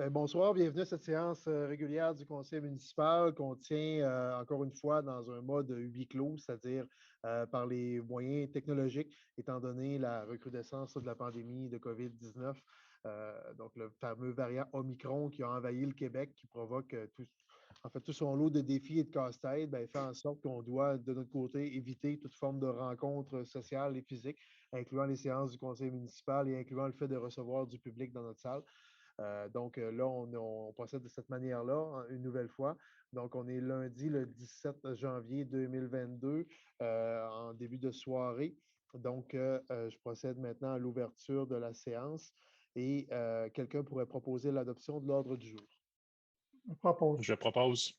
Bonsoir, bienvenue à cette séance régulière du conseil municipal qu'on tient encore une fois dans un mode huis clos, c'est-à-dire par les moyens technologiques, étant donné la recrudescence de la pandémie de COVID-19, donc le fameux variant Omicron qui a envahi le Québec, qui provoque tout son lot de défis et de casse-tête, fait en sorte qu'on doit, de notre côté, éviter toute forme de rencontres sociales et physiques, incluant les séances du conseil municipal et incluant le fait de recevoir du public dans notre salle. Là, on procède de cette manière-là, une nouvelle fois. Donc, on est lundi, le 17 janvier 2022, en début de soirée. Donc, je procède maintenant à l'ouverture de la séance et quelqu'un pourrait proposer l'adoption de l'ordre du jour. Je propose. Je propose.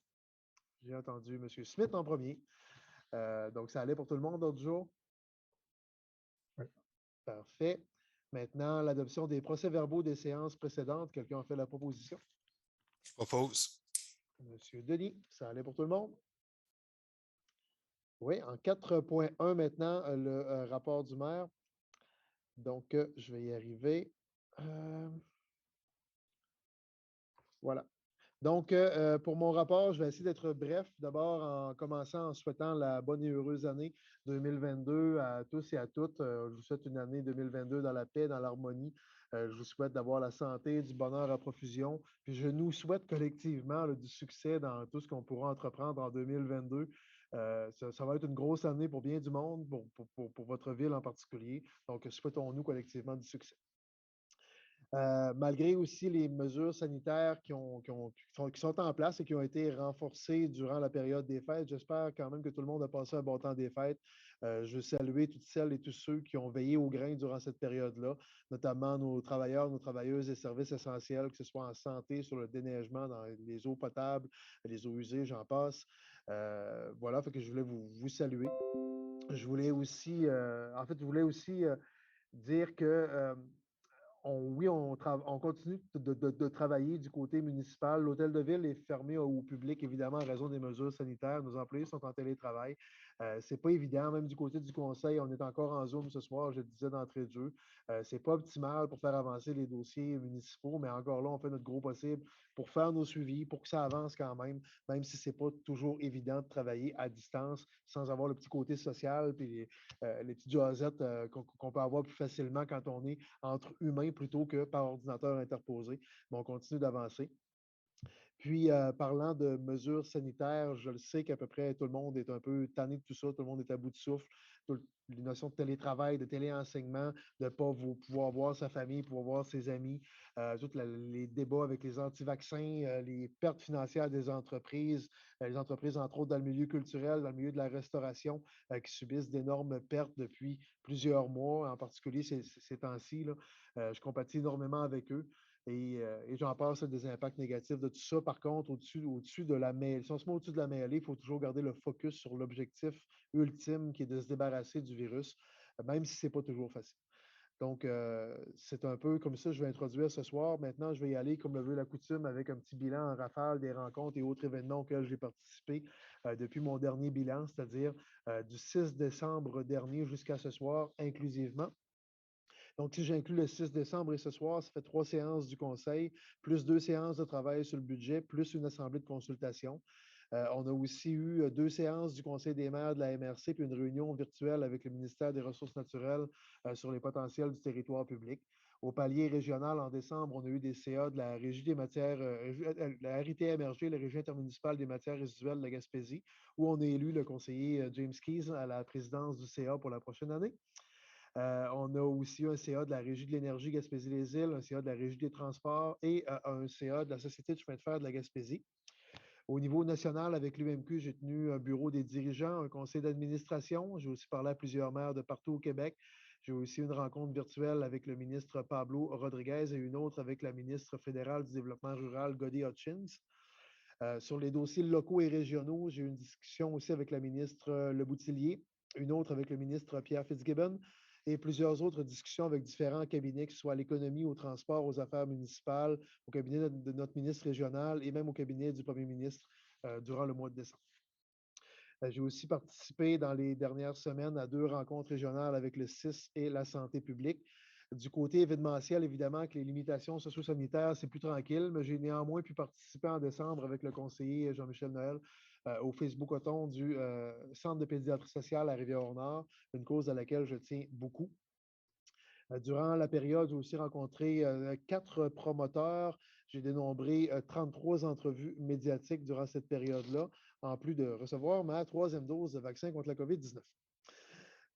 J'ai entendu M. Smith en premier. Donc, ça allait pour tout le monde, l'ordre du jour? Oui. Parfait. Maintenant, l'adoption des procès-verbaux des séances précédentes. Quelqu'un a fait la proposition? Je propose. Monsieur Denis, ça allait pour tout le monde? Oui, en 4.1 maintenant, le rapport du maire. Donc, je vais y arriver. Voilà. Donc, pour mon rapport, je vais essayer d'être bref. D'abord, en commençant en souhaitant la bonne et heureuse année 2022 à tous et à toutes. Je vous souhaite une année 2022 dans la paix, dans l'harmonie. Je vous souhaite d'avoir la santé, du bonheur à profusion. Puis je nous souhaite collectivement du succès dans tout ce qu'on pourra entreprendre en 2022. Ça va être une grosse année pour bien du monde, pour votre ville en particulier. Donc, souhaitons-nous collectivement du succès. Malgré aussi les mesures sanitaires qui sont en place et qui ont été renforcées durant la période des fêtes, j'espère quand même que tout le monde a passé un bon temps des fêtes. Je veux saluer toutes celles et tous ceux qui ont veillé au grain durant cette période-là, notamment nos travailleurs, nos travailleuses des services essentiels, que ce soit en santé, sur le déneigement, dans les eaux potables, les eaux usées, j'en passe. Voilà, fait que je voulais vous saluer. Je voulais aussi, je voulais aussi dire que on continue de travailler du côté municipal. L'hôtel de ville est fermé au public, évidemment, en raison des mesures sanitaires. Nos employés sont en télétravail. Ce n'est pas évident, même du côté du conseil, on est encore en Zoom ce soir, je le disais d'entrée de jeu. Ce n'est pas optimal pour faire avancer les dossiers municipaux, mais encore là, on fait notre gros possible pour faire nos suivis, pour que ça avance quand même si ce n'est pas toujours évident de travailler à distance sans avoir le petit côté social puis les petites jasettes qu'on peut avoir plus facilement quand on est entre humains plutôt que par ordinateur interposé. Mais on continue d'avancer. Puis, parlant de mesures sanitaires, je le sais qu'à peu près tout le monde est un peu tanné de tout ça, tout le monde est à bout de souffle. Les notions de télétravail, de téléenseignement, de ne pas pouvoir voir sa famille, pouvoir voir ses amis, tous les débats avec les anti-vaccins, les pertes financières des entreprises, les entreprises, entre autres, dans le milieu culturel, dans le milieu de la restauration, qui subissent d'énormes pertes depuis plusieurs mois, en particulier ces temps-ci. Je compatis énormément avec eux. Et j'en passe des impacts négatifs de tout ça. Par contre, au-dessus de la mêlée, si on se met au-dessus de la mêlée, il faut toujours garder le focus sur l'objectif ultime qui est de se débarrasser du virus, même si ce n'est pas toujours facile. Donc, c'est un peu comme ça que je vais introduire ce soir. Maintenant, je vais y aller, comme le veut la coutume, avec un petit bilan en rafale des rencontres et autres événements auxquels j'ai participé depuis mon dernier bilan, c'est-à-dire du 6 décembre dernier jusqu'à ce soir, inclusivement. Donc, si j'inclus le 6 décembre et ce soir, ça fait 3 séances du conseil, plus 2 séances de travail sur le budget, plus une assemblée de consultation. On a aussi eu 2 séances du Conseil des maires de la MRC, puis une réunion virtuelle avec le ministère des Ressources naturelles sur les potentiels du territoire public. Au palier régional, en décembre, on a eu des CA de la Régie des matières, la RITMRG, la Régie intermunicipale des matières résiduelles de la Gaspésie, où on a élu le conseiller James Keys à la présidence du CA pour la prochaine année. On a aussi un CA de la Régie de l'énergie Gaspésie-les-Îles, un CA de la Régie des transports et un CA de la Société de chemin de fer de la Gaspésie. Au niveau national, avec l'UMQ, j'ai tenu un bureau des dirigeants, un conseil d'administration. J'ai aussi parlé à plusieurs maires de partout au Québec. J'ai aussi une rencontre virtuelle avec le ministre Pablo Rodriguez et une autre avec la ministre fédérale du Développement rural, Gody Hutchins. Sur les dossiers locaux et régionaux, j'ai eu une discussion aussi avec la ministre Le Boutillier, une autre avec le ministre Pierre Fitzgibbon et plusieurs autres discussions avec différents cabinets, que ce soit à l'économie, au transport, aux affaires municipales, au cabinet de notre ministre régional et même au cabinet du premier ministre durant le mois de décembre. J'ai aussi participé dans les dernières semaines à 2 rencontres régionales avec le CIS et la santé publique. Du côté événementiel, évidemment, que les limitations socio-sanitaires, c'est plus tranquille, mais j'ai néanmoins pu participer en décembre avec le conseiller Jean-Michel Noël au Facebook-Othon du Centre de pédiatrie sociale à Rivière-au-Nord, une cause à laquelle je tiens beaucoup. Durant la période, j'ai aussi rencontré 4 promoteurs. J'ai dénombré 33 entrevues médiatiques durant cette période-là, en plus de recevoir ma 3e dose de vaccin contre la COVID-19.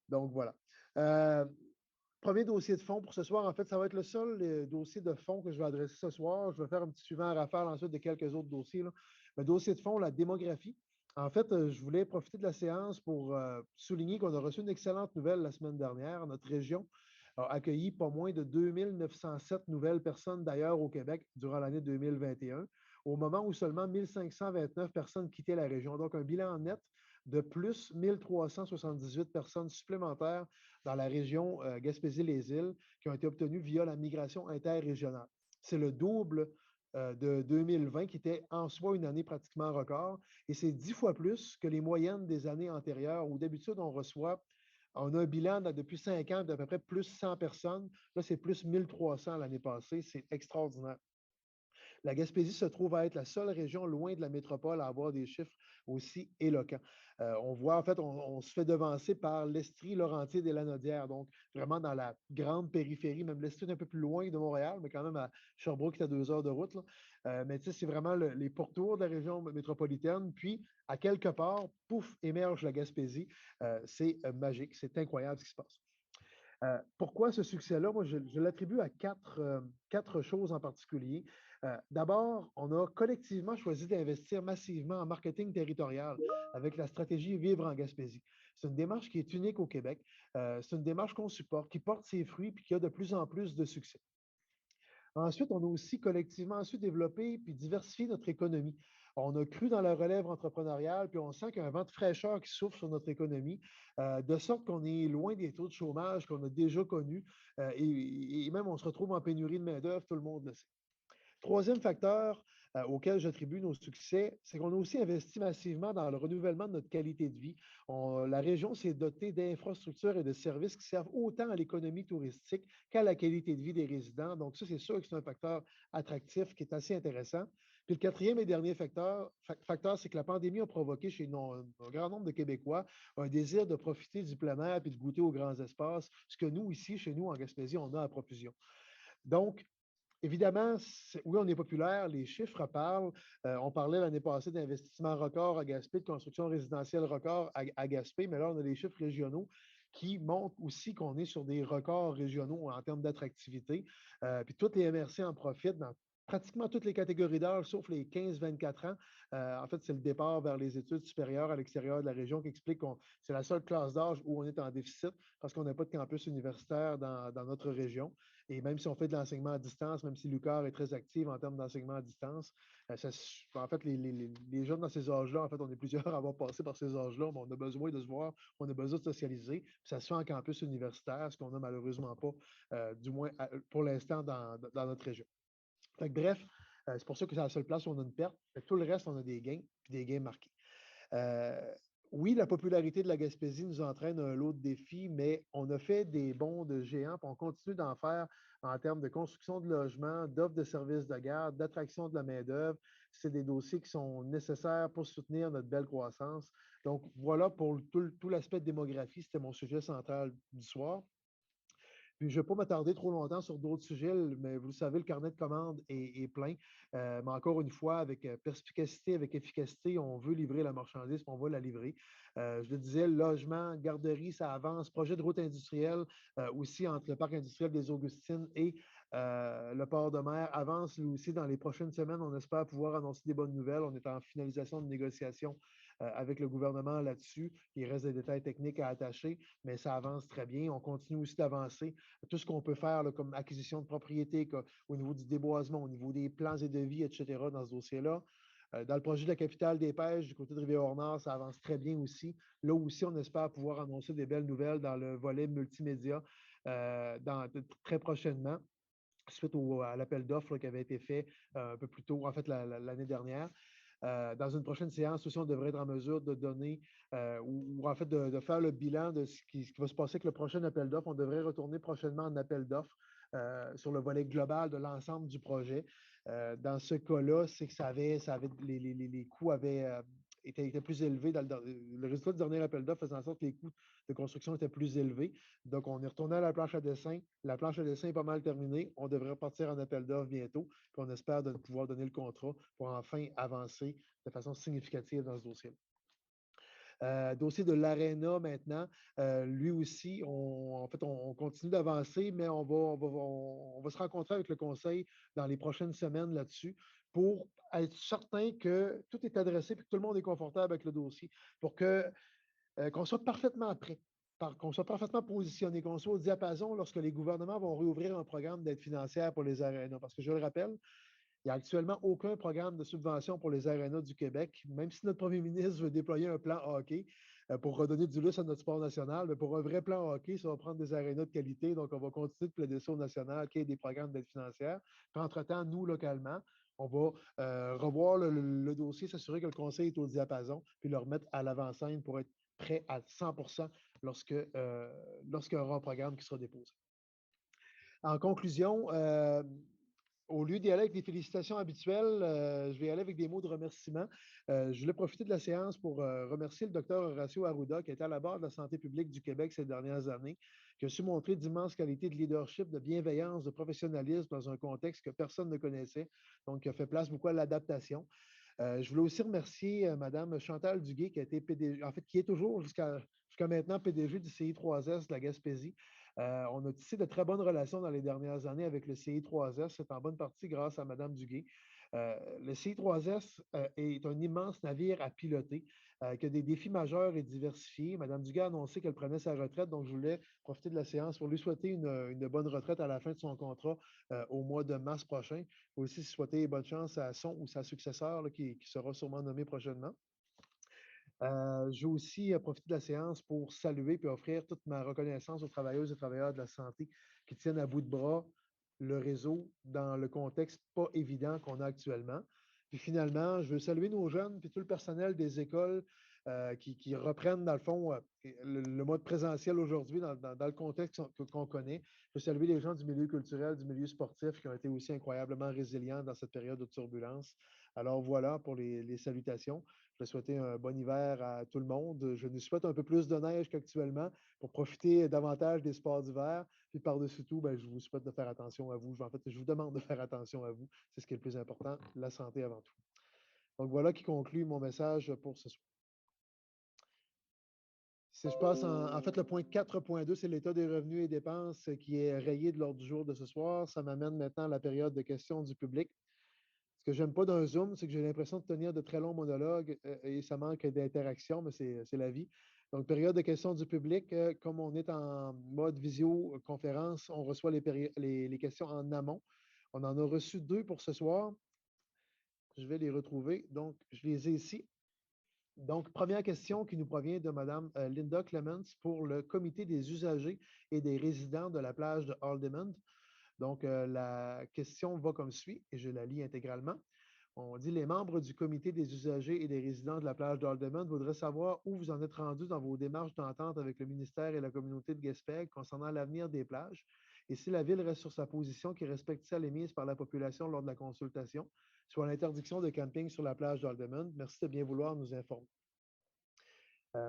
Donc voilà. Premier dossier de fond pour ce soir. En fait, ça va être le seul dossier de fond que je vais adresser ce soir. Je vais faire un petit suivant à rafale ensuite de quelques autres dossiers, là. Le dossier de fond, la démographie. En fait, je voulais profiter de la séance pour souligner qu'on a reçu une excellente nouvelle la semaine dernière. Notre région a accueilli pas moins de 2907 nouvelles personnes d'ailleurs au Québec durant l'année 2021, au moment où seulement 1529 personnes quittaient la région. Donc, un bilan net de plus 1378 personnes supplémentaires dans la région Gaspésie-les-Îles qui ont été obtenues via la migration interrégionale. C'est le double de 2020 qui était en soi une année pratiquement record et c'est 10 fois plus que les moyennes des années antérieures où d'habitude on a un bilan depuis 5 ans d'à peu près plus 100 personnes. Là, c'est plus 1300 l'année passée. C'est extraordinaire. La Gaspésie se trouve à être la seule région loin de la métropole à avoir des chiffres aussi éloquents. On voit, en fait, on se fait devancer par l'Estrie, Laurentides et Lanaudière, donc vraiment dans la grande périphérie, même l'Estrie est un peu plus loin de Montréal, mais quand même à Sherbrooke, c'est à 2 heures de route. Mais tu sais, c'est vraiment les pourtours de la région métropolitaine. Puis, à quelque part, pouf, émerge la Gaspésie. C'est magique, c'est incroyable ce qui se passe. Pourquoi ce succès-là? Moi, je l'attribue à quatre choses en particulier. D'abord, on a collectivement choisi d'investir massivement en marketing territorial avec la stratégie Vivre en Gaspésie. C'est une démarche qui est unique au Québec. C'est une démarche qu'on supporte, qui porte ses fruits et qui a de plus en plus de succès. Ensuite, on a aussi collectivement su développer puis diversifier notre économie. On a cru dans la relève entrepreneuriale, puis on sent qu'il y a un vent de fraîcheur qui souffle sur notre économie, de sorte qu'on est loin des taux de chômage qu'on a déjà connus, et même on se retrouve en pénurie de main-d'œuvre, tout le monde le sait. Troisième facteur auquel j'attribue nos succès, c'est qu'on a aussi investi massivement dans le renouvellement de notre qualité de vie. La région s'est dotée d'infrastructures et de services qui servent autant à l'économie touristique qu'à la qualité de vie des résidents. Donc, ça, c'est sûr que c'est un facteur attractif qui est assez intéressant. Puis le quatrième et dernier facteur, c'est que la pandémie a provoqué chez un grand nombre de Québécois un désir de profiter du plein air et de goûter aux grands espaces, ce que nous, ici, chez nous, en Gaspésie, on a à profusion. Donc, évidemment, oui, on est populaire, les chiffres parlent. On parlait l'année passée d'investissement record à Gaspé, de construction résidentielle record à Gaspé, mais là, on a des chiffres régionaux qui montrent aussi qu'on est sur des records régionaux en termes d'attractivité. Puis toutes les MRC en profitent dans pratiquement toutes les catégories d'âge, sauf les 15-24 ans. En fait, c'est le départ vers les études supérieures à l'extérieur de la région qui explique que c'est la seule classe d'âge où on est en déficit parce qu'on n'a pas de campus universitaire dans notre région. Et même si on fait de l'enseignement à distance, même si l'UQAR est très active en termes d'enseignement à distance, en fait, les jeunes dans ces âges-là, en fait, on est plusieurs à avoir passé par ces âges-là, mais on a besoin de se voir, on a besoin de socialiser. Puis ça se fait en campus universitaire, ce qu'on n'a malheureusement pas, du moins pour l'instant, dans notre région. Fait que, bref, c'est pour ça que c'est la seule place où on a une perte. Fait que tout le reste, on a des gains, puis des gains marqués. Oui, la popularité de la Gaspésie nous entraîne un lot de défis, mais on a fait des bonds de géants, puis on continue d'en faire en termes de construction de logements, d'offres de services de garde, d'attraction de la main-d'œuvre. C'est des dossiers qui sont nécessaires pour soutenir notre belle croissance. Donc, voilà pour tout l'aspect de démographie. C'était mon sujet central du soir. Puis je ne vais pas m'attarder trop longtemps sur d'autres sujets, mais vous le savez, le carnet de commandes est plein. Mais encore une fois, avec perspicacité, avec efficacité, on veut livrer la marchandise, on va la livrer. Je le disais, logement, garderie, ça avance. Projet de route industrielle aussi entre le parc industriel des Augustines et le port de mer avance lui aussi dans les prochaines semaines. On espère pouvoir annoncer des bonnes nouvelles. On est en finalisation de négociations avec le gouvernement là-dessus. Il reste des détails techniques à attacher, mais ça avance très bien. On continue aussi d'avancer. Tout ce qu'on peut faire là, comme acquisition de propriété, au niveau du déboisement, au niveau des plans et devis, etc., dans ce dossier-là. Dans le projet de la capitale des pêches, du côté de Rivière-au-Nord, ça avance très bien aussi. Là aussi, on espère pouvoir annoncer des belles nouvelles dans le volet multimédia très prochainement, suite à l'appel d'offres qui avait été fait un peu plus tôt, en fait, l'année dernière. Dans une prochaine séance aussi, on devrait être en mesure de donner ou en fait de faire le bilan de ce qui va se passer avec le prochain appel d'offres. On devrait retourner prochainement en appel d'offres sur le volet global de l'ensemble du projet. Dans ce cas-là, c'est que les coûts étaient plus élevés. Le résultat du dernier appel d'offres faisait en sorte que les coûts de construction étaient plus élevés. Donc, on est retourné à la planche à dessin. La planche à dessin est pas mal terminée. On devrait repartir en appel d'offres bientôt. Puis on espère pouvoir donner le contrat pour enfin avancer de façon significative dans ce dossier. Dossier de l'Arena maintenant, lui aussi, en fait, on continue d'avancer, mais on va se rencontrer avec le conseil dans les prochaines semaines là-dessus pour être certain que tout est adressé et que tout le monde est confortable avec le dossier pour qu'on soit parfaitement prêt, qu'on soit parfaitement positionné, qu'on soit au diapason lorsque les gouvernements vont réouvrir un programme d'aide financière pour les arénas. Parce que je le rappelle, il n'y a actuellement aucun programme de subvention pour les arénas du Québec, même si notre premier ministre veut déployer un plan hockey pour redonner du lustre à notre sport national. Mais pour un vrai plan hockey, ça va prendre des arénas de qualité. Donc, on va continuer de plaider ça au national, qu'il y ait des programmes d'aide financière. Puis, entre-temps, nous, localement, on va revoir le dossier, s'assurer que le conseil est au diapason, puis le remettre à l'avant-scène pour être prêt à 100 lorsqu'il y aura un programme qui sera déposé. En conclusion, au lieu d'y aller avec des félicitations habituelles, je vais y aller avec des mots de remerciement. Je voulais profiter de la séance pour remercier le docteur Horacio Arruda, qui était à la barre de la santé publique du Québec ces dernières années, qui a su montrer d'immenses qualités de leadership, de bienveillance, de professionnalisme dans un contexte que personne ne connaissait, donc qui a fait place beaucoup à l'adaptation. Je voulais aussi remercier Mme Chantal Duguay, qui a été PDG, en fait, qui est toujours jusqu'à maintenant PDG du CI3S de la Gaspésie. On a tissé de très bonnes relations dans les dernières années avec le CI3S. C'est en bonne partie grâce à Mme Duguay. Le CI3S est un immense navire à piloter qui a des défis majeurs et diversifiés. Mme Duguay a annoncé qu'elle prenait sa retraite, donc je voulais profiter de la séance pour lui souhaiter une bonne retraite à la fin de son contrat au mois de mars prochain. Aussi souhaiter bonne chance à son ou sa successeur là, qui sera sûrement nommé prochainement. Je vais aussi profiter de la séance pour saluer et offrir toute ma reconnaissance aux travailleuses et travailleurs de la santé qui tiennent à bout de bras le réseau dans le contexte pas évident qu'on a actuellement. Puis finalement, je veux saluer nos jeunes et tout le personnel des écoles qui reprennent, dans le fond, le mode présentiel aujourd'hui dans le contexte qu'on connaît. Je veux saluer les gens du milieu culturel, du milieu sportif qui ont été aussi incroyablement résilients dans cette période de turbulence. Alors voilà pour les salutations. Je vais souhaiter un bon hiver à tout le monde. Je nous souhaite un peu plus de neige qu'actuellement pour profiter davantage des sports d'hiver. Puis par-dessus tout, ben, je vous souhaite de faire attention à vous. En fait, je vous demande de faire attention à vous. C'est ce qui est le plus important, la santé avant tout. Donc voilà qui conclut mon message pour ce soir. Si je passe en fait, le point 4.2, c'est l'état des revenus et dépenses qui est rayé de l'ordre du jour de ce soir. Ça m'amène maintenant à la période de questions du public. Ce que j'aime pas d'un Zoom, c'est que j'ai l'impression de tenir de très longs monologues et ça manque d'interaction, mais c'est la vie. Donc, période de questions du public, comme on est en mode visioconférence, on reçoit les questions en amont. On en a reçu 2 pour ce soir. Je vais les retrouver. Donc, je les ai ici. Donc, première question qui nous provient de Mme Linda Clements pour le comité des usagers et des résidents de la plage de Haldimand. Donc, la question va comme suit, et je la lis intégralement. On dit: les membres du comité des usagers et des résidents de la plage d'Haldimand voudraient savoir où vous en êtes rendu dans vos démarches d'entente avec le ministère et la communauté de Gaspé concernant l'avenir des plages et si la Ville reste sur sa position qui respecte celle émise par la population lors de la consultation, soit l'interdiction de camping sur la plage d'Haldimand. Merci de bien vouloir nous informer.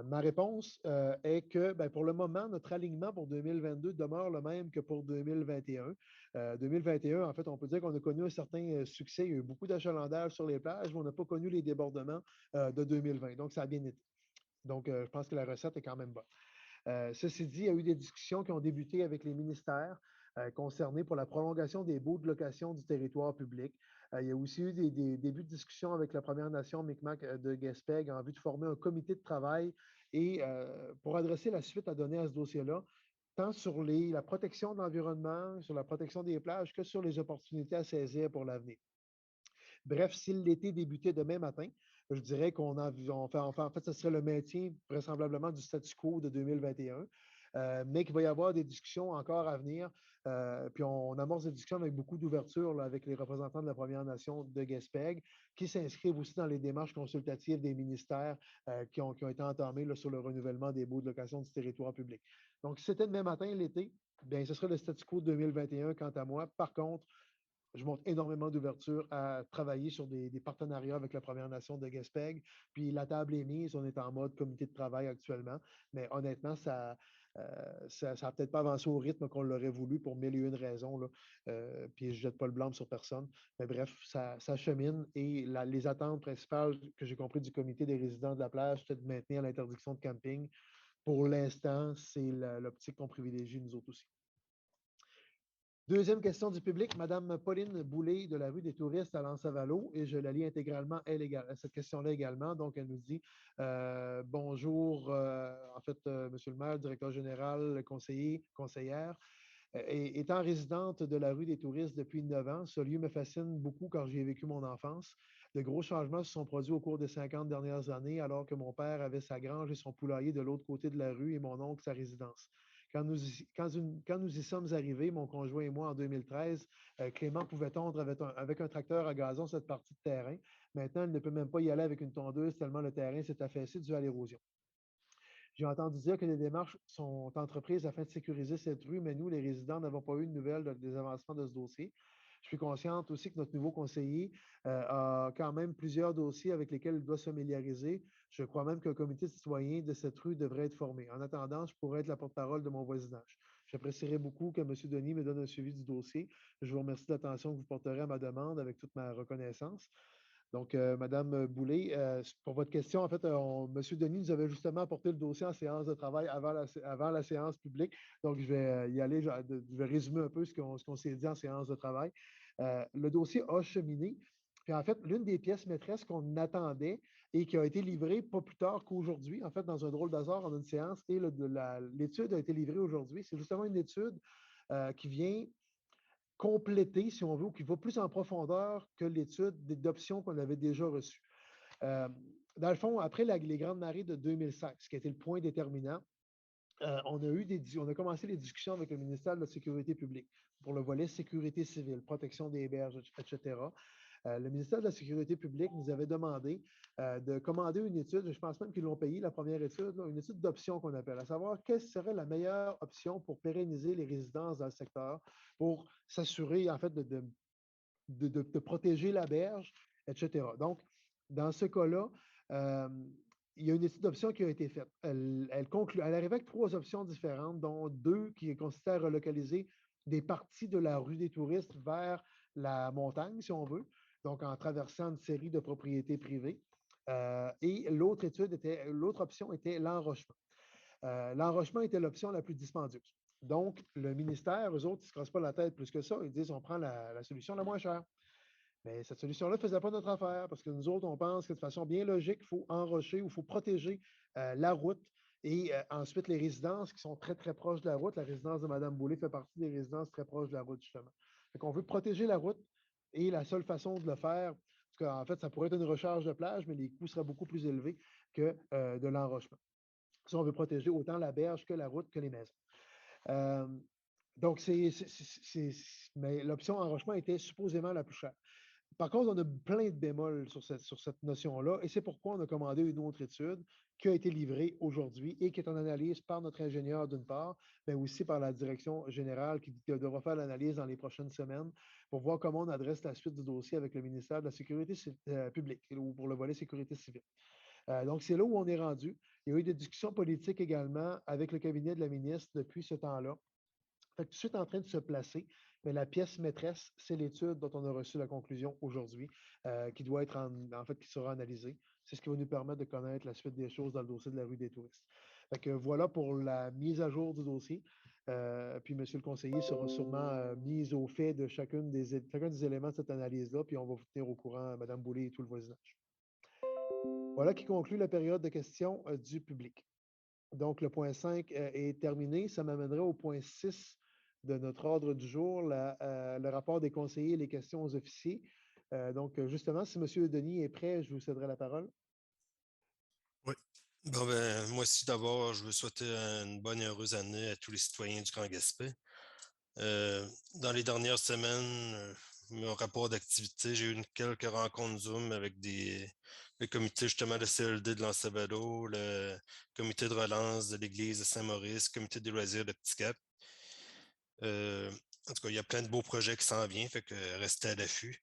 Ma réponse est que pour le moment, notre alignement pour 2022 demeure le même que pour 2021. 2021, en fait, on peut dire qu'on a connu un certain succès. Il y a eu beaucoup d'achalandage sur les plages, mais on n'a pas connu les débordements de 2020. Donc, ça a bien été. Donc, je pense que la recette est quand même bonne. Ceci dit, il y a eu des discussions qui ont débuté avec les ministères concernés pour la prolongation des baux de location du territoire public. Il y a aussi eu des débuts de discussion avec la Première Nation Mi'kmaq de Gaspé en vue de former un comité de travail et pour adresser la suite à donner à ce dossier-là, tant sur la protection de l'environnement, sur la protection des plages, que sur les opportunités à saisir pour l'avenir. Bref, si l'été débutait demain matin, je dirais en fait, ce serait le maintien vraisemblablement du statu quo de 2021. Mais qu'il va y avoir des discussions encore à venir. Puis on amorce des discussions avec beaucoup d'ouverture avec les représentants de la Première Nation de Gaspé, qui s'inscrivent aussi dans les démarches consultatives des ministères qui ont été entamées là, sur le renouvellement des baux de location du territoire public. Donc, si c'était demain matin, l'été, bien, ce sera le statu quo 2021 quant à moi. Par contre, je montre énormément d'ouverture à travailler sur des partenariats avec la Première Nation de Gaspé. Puis la table est mise, on est en mode comité de travail actuellement. Mais honnêtement, ça n'a peut-être pas avancé au rythme qu'on l'aurait voulu pour mille et une raisons. Là. Puis je ne jette pas le blâme sur personne. Mais bref, ça chemine et les attentes principales que j'ai compris du comité des résidents de la plage, c'était de maintenir l'interdiction de camping. Pour l'instant, c'est l'optique qu'on privilégie nous autres aussi. Deuxième question du public, Madame Pauline Boulay de la rue des Touristes à Lansavalo, et je la lis intégralement, cette question-là également. Donc, elle nous dit bonjour, en fait, Monsieur le maire, directeur général, conseiller, conseillère. Étant résidente de la rue des Touristes depuis 9 ans, ce lieu me fascine beaucoup car j'y ai vécu mon enfance. De gros changements se sont produits au cours des 50 dernières années, alors que mon père avait sa grange et son poulailler de l'autre côté de la rue et mon oncle sa résidence. Quand nous y sommes arrivés, mon conjoint et moi, en 2013, Clément pouvait tondre avec un tracteur à gazon cette partie de terrain. Maintenant, il ne peut même pas y aller avec une tondeuse tellement le terrain s'est affaissé dû à l'érosion. J'ai entendu dire que des démarches sont entreprises afin de sécuriser cette rue, mais nous, les résidents, n'avons pas eu de nouvelles des avancements de ce dossier. Je suis consciente aussi que notre nouveau conseiller a quand même plusieurs dossiers avec lesquels il doit se familiariser. Je crois même qu'un comité citoyen de cette rue devrait être formé. En attendant, je pourrais être la porte-parole de mon voisinage. J'apprécierais beaucoup que M. Denis me donne un suivi du dossier. Je vous remercie de l'attention que vous porterez à ma demande avec toute ma reconnaissance. Donc, Madame Boulay, pour votre question, en fait, M. Denis nous avait justement apporté le dossier en séance de travail avant la séance publique. Donc, je vais y aller, je vais résumer un peu ce qu'on s'est dit en séance de travail. Le dossier a cheminé. Puis, en fait, l'une des pièces maîtresses qu'on attendait et qui a été livrée pas plus tard qu'aujourd'hui, en fait, dans un drôle d'hasard, en une séance, et l'étude a été livrée aujourd'hui. C'est justement une étude qui vient compléter, si on veut, ou qui va plus en profondeur que l'étude d'options qu'on avait déjà reçues. Dans le fond, après les grandes marées de 2005, ce qui a été le point déterminant, on a commencé les discussions avec le ministère de la Sécurité publique pour le volet sécurité civile, protection des berges, etc. Le ministère de la Sécurité publique nous avait demandé de commander une étude, je pense même qu'ils l'ont payé, la première étude, là, une étude d'options qu'on appelle, à savoir quelle serait la meilleure option pour pérenniser les résidences dans le secteur, pour s'assurer, en fait, de protéger la berge, etc. Donc, dans ce cas-là, il y a une étude d'options qui a été faite. Elle arrivait avec 3 options différentes, dont 2 qui consistaient à relocaliser des parties de la rue des Touristes vers la montagne, si on veut, donc en traversant une série de propriétés privées. Et l'autre option était l'enrochement. L'enrochement était l'option la plus dispendieuse. Donc, le ministère, eux autres, ils ne se cassent pas la tête plus que ça. Ils disent on prend la solution la moins chère. Mais cette solution-là ne faisait pas notre affaire parce que nous autres, on pense que de façon bien logique, il faut enrocher ou il faut protéger la route et ensuite les résidences qui sont très, très proches de la route. La résidence de Mme Boulay fait partie des résidences très proches de la route, justement. Donc, on veut protéger la route et la seule façon de le faire, parce qu'en fait, ça pourrait être une recharge de plage, mais les coûts seraient beaucoup plus élevés que de l'enrochement. Si on veut protéger autant la berge que la route que les maisons. Donc, mais l'option enrochement était supposément la plus chère. Par contre, on a plein de bémols sur cette notion-là, et c'est pourquoi on a commandé une autre étude qui a été livrée aujourd'hui et qui est en analyse par notre ingénieur d'une part, mais aussi par la direction générale qui devra faire l'analyse dans les prochaines semaines pour voir comment on adresse la suite du dossier avec le ministère de la Sécurité publique ou pour le volet sécurité civile. Donc, c'est là où on est rendu. Il y a eu des discussions politiques également avec le cabinet de la ministre depuis ce temps-là. Fait que tout de suite en train de se placer, mais la pièce maîtresse, c'est l'étude dont on a reçu la conclusion aujourd'hui, qui doit être en fait, qui sera analysée. C'est ce qui va nous permettre de connaître la suite des choses dans le dossier de la rue des Touristes. Fait que voilà pour la mise à jour du dossier. Puis M. le conseiller sera sûrement mis au fait de chacun des éléments de cette analyse-là, puis on va vous tenir au courant, Mme Boulay et tout le voisinage. Voilà qui conclut la période de questions du public. Donc, le point 5 est terminé. Ça m'amènerait au point 6 de notre ordre du jour, le rapport des conseillers et les questions aux officiers. Donc, justement, si M. Denis est prêt, je vous céderai la parole. Oui. Bon, ben, moi aussi, d'abord, je veux souhaiter une bonne et heureuse année à tous les citoyens du Grand Gaspé. Dans les dernières semaines, mon rapport d'activité, j'ai eu quelques rencontres Zoom avec le comité justement de CLD de Lansavalo, le comité de relance de l'église de Saint-Maurice, le comité des loisirs de Petit-Cap. En tout cas, il y a plein de beaux projets qui s'en viennent, fait que restez à l'affût.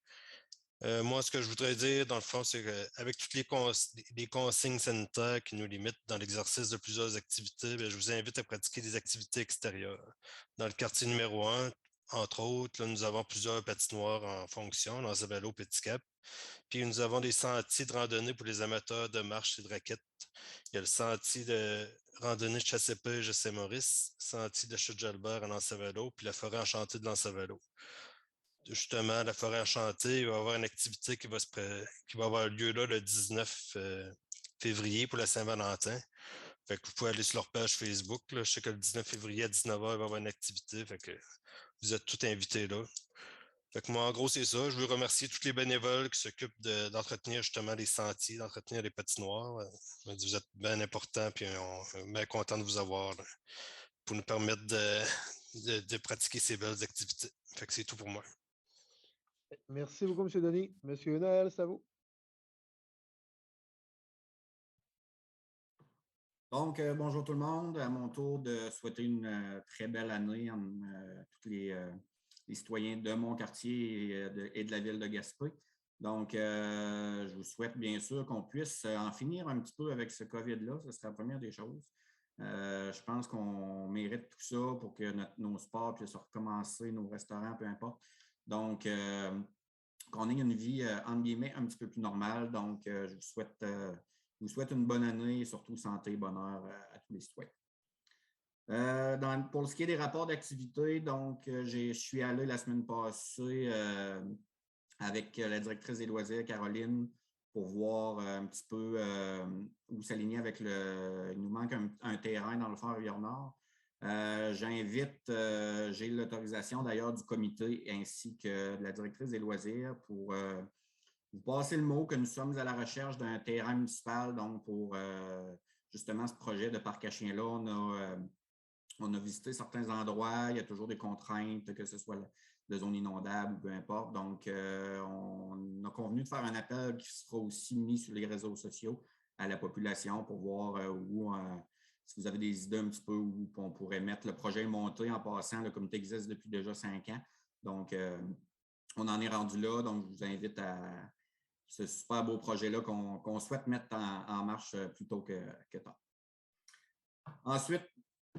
Moi, ce que je voudrais dire, dans le fond, c'est qu'avec toutes les consignes sanitaires qui nous limitent dans l'exercice de plusieurs activités, bien, je vous invite à pratiquer des activités extérieures. Dans le quartier numéro 1, entre autres, là, nous avons plusieurs patinoires en fonction, dans Zavalo, Petit Cap. Puis nous avons des sentiers de randonnée pour les amateurs de marche et de raquettes. Il y a le sentier de randonnée de Chassépage à Saint-Maurice, sentier de Chute-Jalbert à Lansavalo, puis la forêt enchantée de Lansavalo. Justement, la forêt enchantée, il va y avoir une activité qui va avoir lieu là le 19 février pour la Saint-Valentin. Fait que vous pouvez aller sur leur page Facebook. Là. Je sais que le 19 février à 19h, il va y avoir une activité. Fait que vous êtes tous invités là. Fait que moi, en gros, c'est ça. Je veux remercier tous les bénévoles qui s'occupent d'entretenir justement les sentiers, d'entretenir les patinoires. Vous êtes bien importants, puis on est bien content de vous avoir là, pour nous permettre de pratiquer ces belles activités. Fait que c'est tout pour moi. Merci beaucoup, M. Denis. M. Noël, c'est à vous. Donc, bonjour tout le monde. À mon tour de souhaiter une très belle année à tous les citoyens de mon quartier et de la ville de Gaspé. Donc, je vous souhaite bien sûr qu'on puisse en finir un petit peu avec ce COVID-là. Ce sera la première des choses. Je pense qu'on mérite tout ça pour que nos sports puissent recommencer, nos restaurants, peu importe. Donc, qu'on ait une vie, entre guillemets, un petit peu plus normale. Donc, je vous souhaite une bonne année et surtout santé et bonheur à tous les citoyens. Pour ce qui est des rapports d'activité, donc, je suis allé la semaine passée avec la directrice des loisirs, Caroline, pour voir un petit peu où s'aligner avec il nous manque un terrain dans le fond à Rivière-Nord. J'ai l'autorisation d'ailleurs du comité ainsi que de la directrice des loisirs pour vous passer le mot que nous sommes à la recherche d'un terrain municipal. Donc, pour justement ce projet de parc à chiens-là, on a visité certains endroits. Il y a toujours des contraintes, que ce soit de zone inondable ou peu importe. Donc, on a convenu de faire un appel qui sera aussi mis sur les réseaux sociaux à la population pour voir si vous avez des idées un petit peu où on pourrait mettre le projet monté en passant. Le comité existe depuis déjà 5 ans. Donc, on en est rendu là. Donc, je vous invite à ce super beau projet-là qu'on souhaite mettre en marche plus tôt que tard. Ensuite,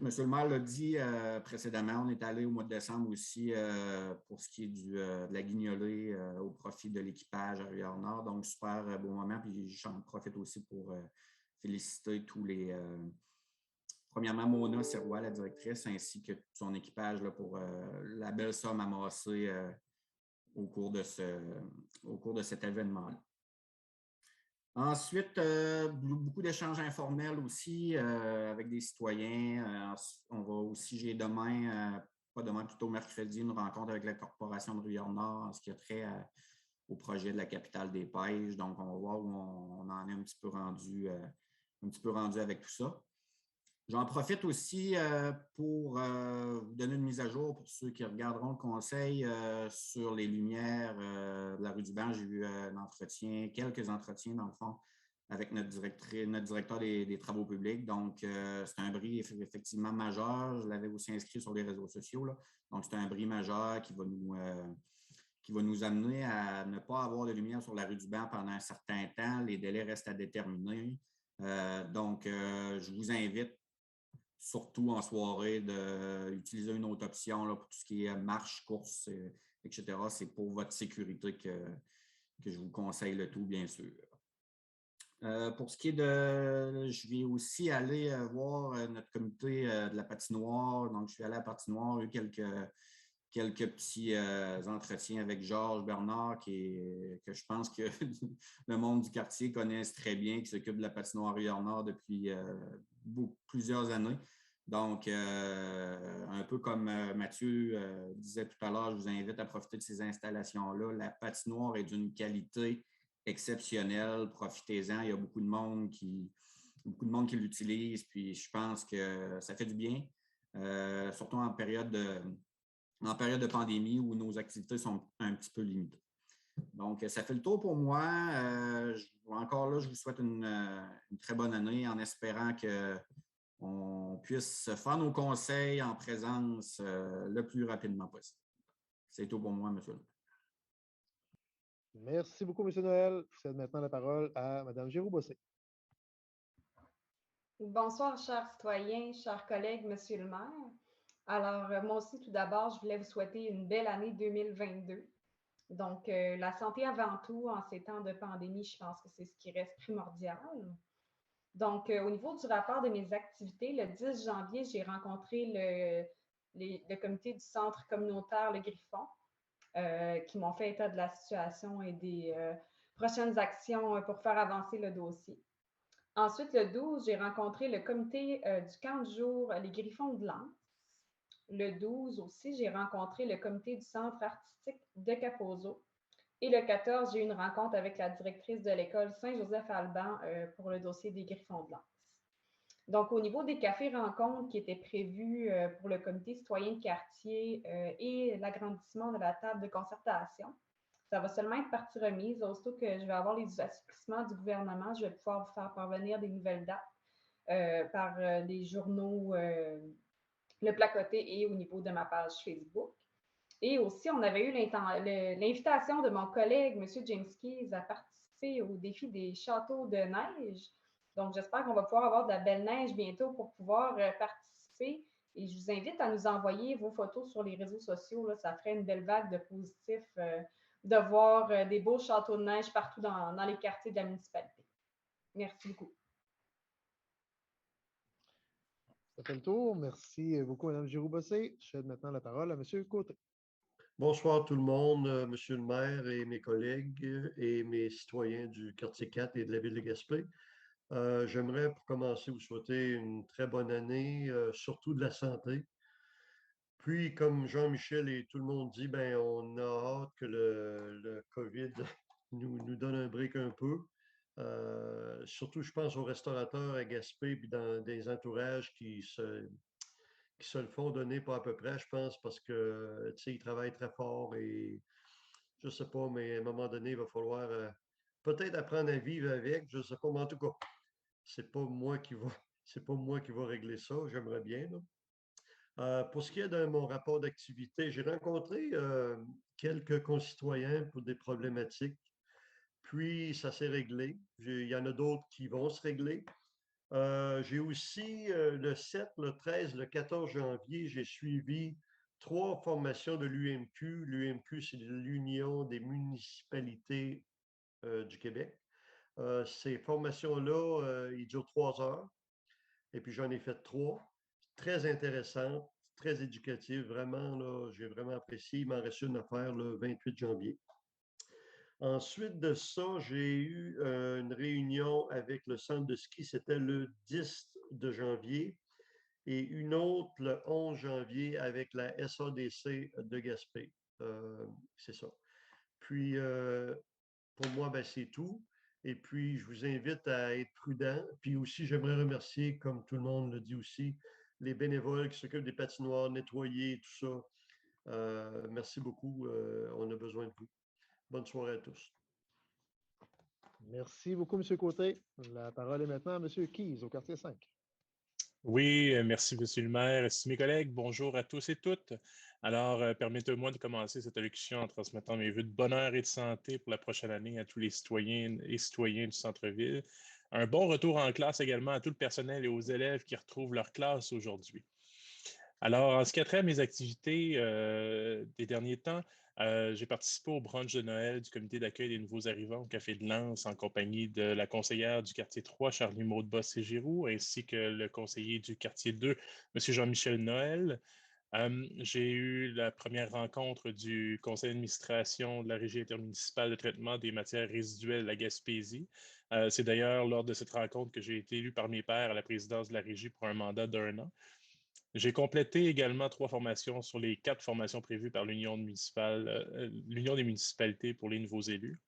M. le maire l'a dit précédemment, on est allé au mois de décembre aussi pour ce qui est de la guignolée au profit de l'équipage à Rivière-Nord. Donc, super beau moment. Puis, j'en profite aussi pour féliciter tous les... premièrement, Mona Sirois, la directrice, ainsi que son équipage là, pour la belle somme amassée au cours de cet événement-là. Ensuite, beaucoup d'échanges informels aussi avec des citoyens. J'ai demain, pas demain, plutôt mercredi, une rencontre avec la Corporation de Rivière-Nord en ce qui a trait au projet de la capitale des pêches. Donc, on va voir où on en est un petit peu rendu avec tout ça. J'en profite aussi pour vous donner une mise à jour pour ceux qui regarderont le conseil sur les lumières de la rue du Banc. J'ai eu quelques entretiens dans le fond, avec notre directeur des travaux publics. Donc, c'est un bris effectivement majeur. Je l'avais aussi inscrit sur les réseaux sociaux, là. Donc, c'est un bris majeur qui va nous amener à ne pas avoir de lumière sur la rue du Banc pendant un certain temps. Les délais restent à déterminer. Donc, je vous invite surtout en soirée, d'utiliser une autre option là, pour tout ce qui est marche, course, etc. C'est pour votre sécurité que je vous conseille le tout, bien sûr. Pour ce qui est je vais aussi aller voir notre comité de la patinoire. Donc, je suis allé à la patinoire, eu quelques petits entretiens avec Georges Bernard, que je pense que le monde du quartier connaisse très bien, qui s'occupe de la patinoire Rivière-Nord depuis plusieurs années. Donc, un peu comme Mathieu disait tout à l'heure, je vous invite à profiter de ces installations-là. La patinoire est d'une qualité exceptionnelle. Profitez-en. Il y a beaucoup de monde qui l'utilise. Puis, je pense que ça fait du bien, surtout en période de pandémie où nos activités sont un petit peu limitées. Donc, ça fait le tour pour moi. Encore là, je vous souhaite une très bonne année en espérant on puisse faire nos conseils en présence le plus rapidement possible. C'est tout pour moi, M. le maire. Merci beaucoup, M. Noël. Je cède maintenant la parole à Mme Giroux-Bossé. Bonsoir, chers citoyens, chers collègues, Monsieur le maire. Alors, moi aussi, tout d'abord, je voulais vous souhaiter une belle année 2022. Donc, la santé avant tout, en ces temps de pandémie, je pense que c'est ce qui reste primordial. Donc, au niveau du rapport de mes activités, le 10 janvier, j'ai rencontré le comité du centre communautaire Le Griffon, qui m'ont fait état de la situation et des prochaines actions pour faire avancer le dossier. Ensuite, le 12, j'ai rencontré le comité du camp de jour Les Griffons de Lens. Le 12 aussi, j'ai rencontré le comité du centre artistique de Capozzo. Et le 14, j'ai eu une rencontre avec la directrice de l'école Saint-Joseph-Alban pour le dossier des Griffons de Lens. Donc, au niveau des cafés-rencontres qui étaient prévus pour le comité citoyen de quartier et l'agrandissement de la table de concertation, ça va seulement être partie remise. Aussitôt que je vais avoir les assouplissements du gouvernement, je vais pouvoir vous faire parvenir des nouvelles dates par des journaux, le placoté et au niveau de ma page Facebook. Et aussi, on avait eu l'invitation de mon collègue, M. James Keys, à participer au défi des châteaux de neige. Donc, j'espère qu'on va pouvoir avoir de la belle neige bientôt pour pouvoir participer. Et je vous invite à nous envoyer vos photos sur les réseaux sociaux. Là, ça ferait une belle vague de positifs de voir des beaux châteaux de neige partout dans les quartiers de la municipalité. Merci beaucoup. Ça fait le tour. Merci beaucoup, Mme Giroux-Bossé. Je cède maintenant la parole à M. Côté. Bonsoir tout le monde, Monsieur le maire et mes collègues et mes citoyens du quartier 4 et de la ville de Gaspé. J'aimerais pour commencer vous souhaiter une très bonne année, surtout de la santé. Puis, comme Jean-Michel et tout le monde dit, ben, on a hâte que le COVID nous donne un break un peu. Surtout, je pense aux restaurateurs à Gaspé puis dans des entourages qui se le font donner pas à peu près, je pense, parce que, tu sais, ils travaillent très fort et je sais pas, mais à un moment donné, il va falloir peut-être apprendre à vivre avec, je sais pas, mais en tout cas, c'est pas moi qui va, c'est pas moi qui va régler ça, j'aimerais bien, là. Pour ce qui est de mon rapport d'activité, j'ai rencontré quelques concitoyens pour des problématiques, puis ça s'est réglé. Il y en a d'autres qui vont se régler. J'ai aussi le 7, le 13, le 14 janvier, j'ai suivi 3 formations de l'UMQ. L'UMQ, c'est l'Union des municipalités du Québec. Ces formations-là, ils durent 3 heures. Et puis j'en ai fait 3. Très intéressantes, très éducatives. Vraiment, là, j'ai vraiment apprécié. Il m'en reste une à faire le 28 janvier. Ensuite de ça, j'ai eu une réunion avec le centre de ski, c'était le 10 de janvier, et une autre le 11 janvier avec la SADC de Gaspé. C'est ça. Puis, pour moi, ben, c'est tout. Et puis, je vous invite à être prudent. Puis aussi, j'aimerais remercier, comme tout le monde le dit aussi, les bénévoles qui s'occupent des patinoires, nettoyer, tout ça. Merci beaucoup. On a besoin de vous. Bonne soirée à tous. Merci beaucoup, M. Côté. La parole est maintenant à M. Keys, au quartier 5. Oui, merci, Monsieur le maire. Mes collègues, bonjour à tous et toutes. Alors, permettez-moi de commencer cette allocution en transmettant mes vœux de bonheur et de santé pour la prochaine année à tous les citoyennes et citoyens du centre-ville. Un bon retour en classe également à tout le personnel et aux élèves qui retrouvent leur classe aujourd'hui. Alors, en ce qui a trait à mes activités des derniers temps, j'ai participé au brunch de Noël du comité d'accueil des nouveaux arrivants au Café de Lens en compagnie de la conseillère du quartier 3, Charlie Maudeboss-Giroux, ainsi que le conseiller du quartier 2, M. Jean-Michel Noël. J'ai eu la première rencontre du conseil d'administration de la Régie intermunicipale de traitement des matières résiduelles de la Gaspésie. C'est d'ailleurs lors de cette rencontre que j'ai été élu par mes pairs à la présidence de la Régie pour un mandat d'1 an. J'ai complété également 3 formations sur les 4 formations prévues par l'Union des municipalités pour les nouveaux élus.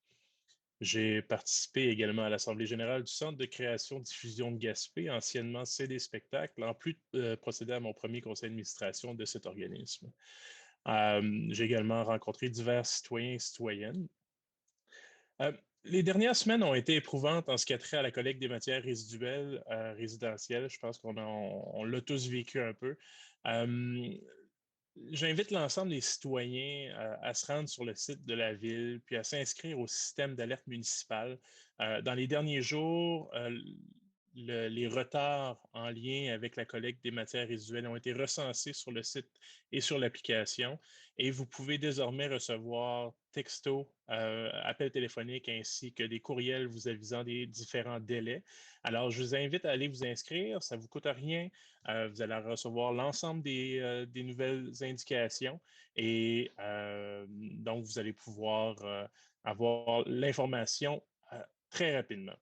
J'ai participé également à l'Assemblée générale du Centre de création-diffusion de Gaspé, anciennement CD Spectacle, en plus de procéder à mon premier conseil d'administration de cet organisme. J'ai également rencontré divers citoyens et citoyennes. Euh, les dernières semaines ont été éprouvantes en ce qui a trait à la collecte des matières résiduelles résidentielles. Je pense on l'a tous vécu un peu. J'invite l'ensemble des citoyens à se rendre sur le site de la ville, puis à s'inscrire au système d'alerte municipale. Dans les derniers jours, les retards en lien avec la collecte des matières résiduelles ont été recensés sur le site et sur l'application. Et vous pouvez désormais recevoir textos, appels téléphoniques ainsi que des courriels vous avisant des différents délais. Alors, je vous invite à aller vous inscrire. Ça ne vous coûte rien. Vous allez recevoir l'ensemble des nouvelles indications et donc vous allez pouvoir avoir l'information très rapidement.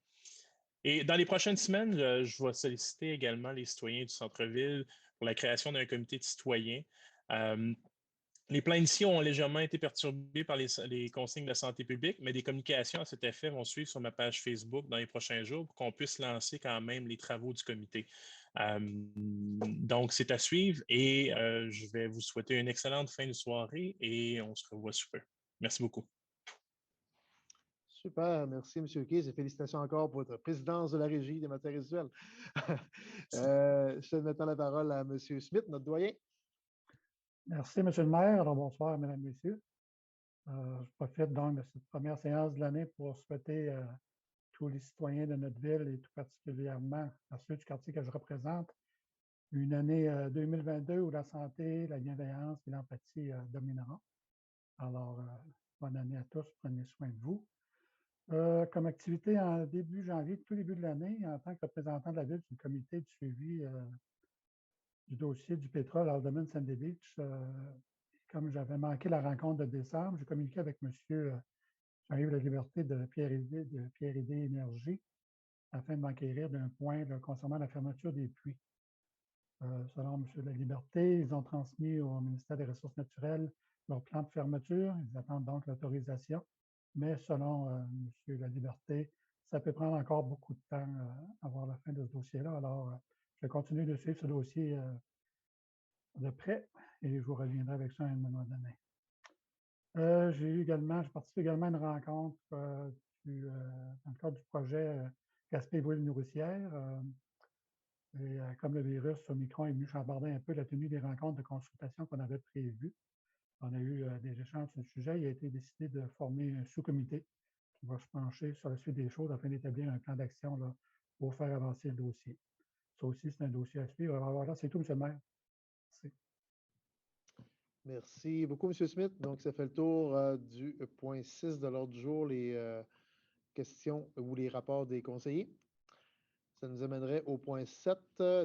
Et dans les prochaines semaines, je vais solliciter également les citoyens du centre-ville pour la création d'un comité de citoyens. Les plans initiaux ont légèrement été perturbés par les consignes de la santé publique, mais des communications à cet effet vont suivre sur ma page Facebook dans les prochains jours pour qu'on puisse lancer quand même les travaux du comité. Donc, c'est à suivre et je vais vous souhaiter une excellente fin de soirée et on se revoit sous peu. Merci beaucoup. Super, merci M. Keys et félicitations encore pour votre présidence de la Régie des matières résiduelles. Je donne maintenant la parole à M. Smith, notre doyen. Merci, M. le maire. Alors, bonsoir, mesdames, messieurs. Je profite donc de cette première séance de l'année pour souhaiter à tous les citoyens de notre ville et tout particulièrement à ceux du quartier que je représente une année 2022 où la santé, la bienveillance et l'empathie domineront. Alors, bonne année à tous. Prenez soin de vous. Comme activité en début janvier, tout début de l'année, en tant que représentant de la ville du comité de suivi du dossier du pétrole dans le domaine Sandy Beach, comme j'avais manqué la rencontre de décembre, j'ai communiqué avec M. Jean-Yves Laliberté de Pierre-Idée Énergie afin de m'enquérir d'un point concernant la fermeture des puits. Selon M. Laliberté, ils ont transmis au ministère des Ressources naturelles leur plan de fermeture. Ils attendent donc l'autorisation. Mais selon M. Laliberté, ça peut prendre encore beaucoup de temps à voir la fin de ce dossier-là. Alors, je vais continuer de suivre ce dossier de près et je vous reviendrai avec ça à un moment donné. J'ai participé également à une rencontre dans le cadre du projet Gaspé-Ville nourricière. Et comme le virus Omicron est venu chambarder un peu la tenue des rencontres de consultation qu'on avait prévues, on a eu des échanges sur le sujet. Il a été décidé de former un sous-comité qui va se pencher sur la suite des choses afin d'établir un plan d'action pour faire avancer le dossier. Ça aussi, c'est un dossier à suivre. Alors voilà, c'est tout, M. le maire. Merci. Merci beaucoup, M. Smith. Donc, ça fait le tour du point 6 de l'ordre du jour, les questions ou les rapports des conseillers. Ça nous amènerait au point 7,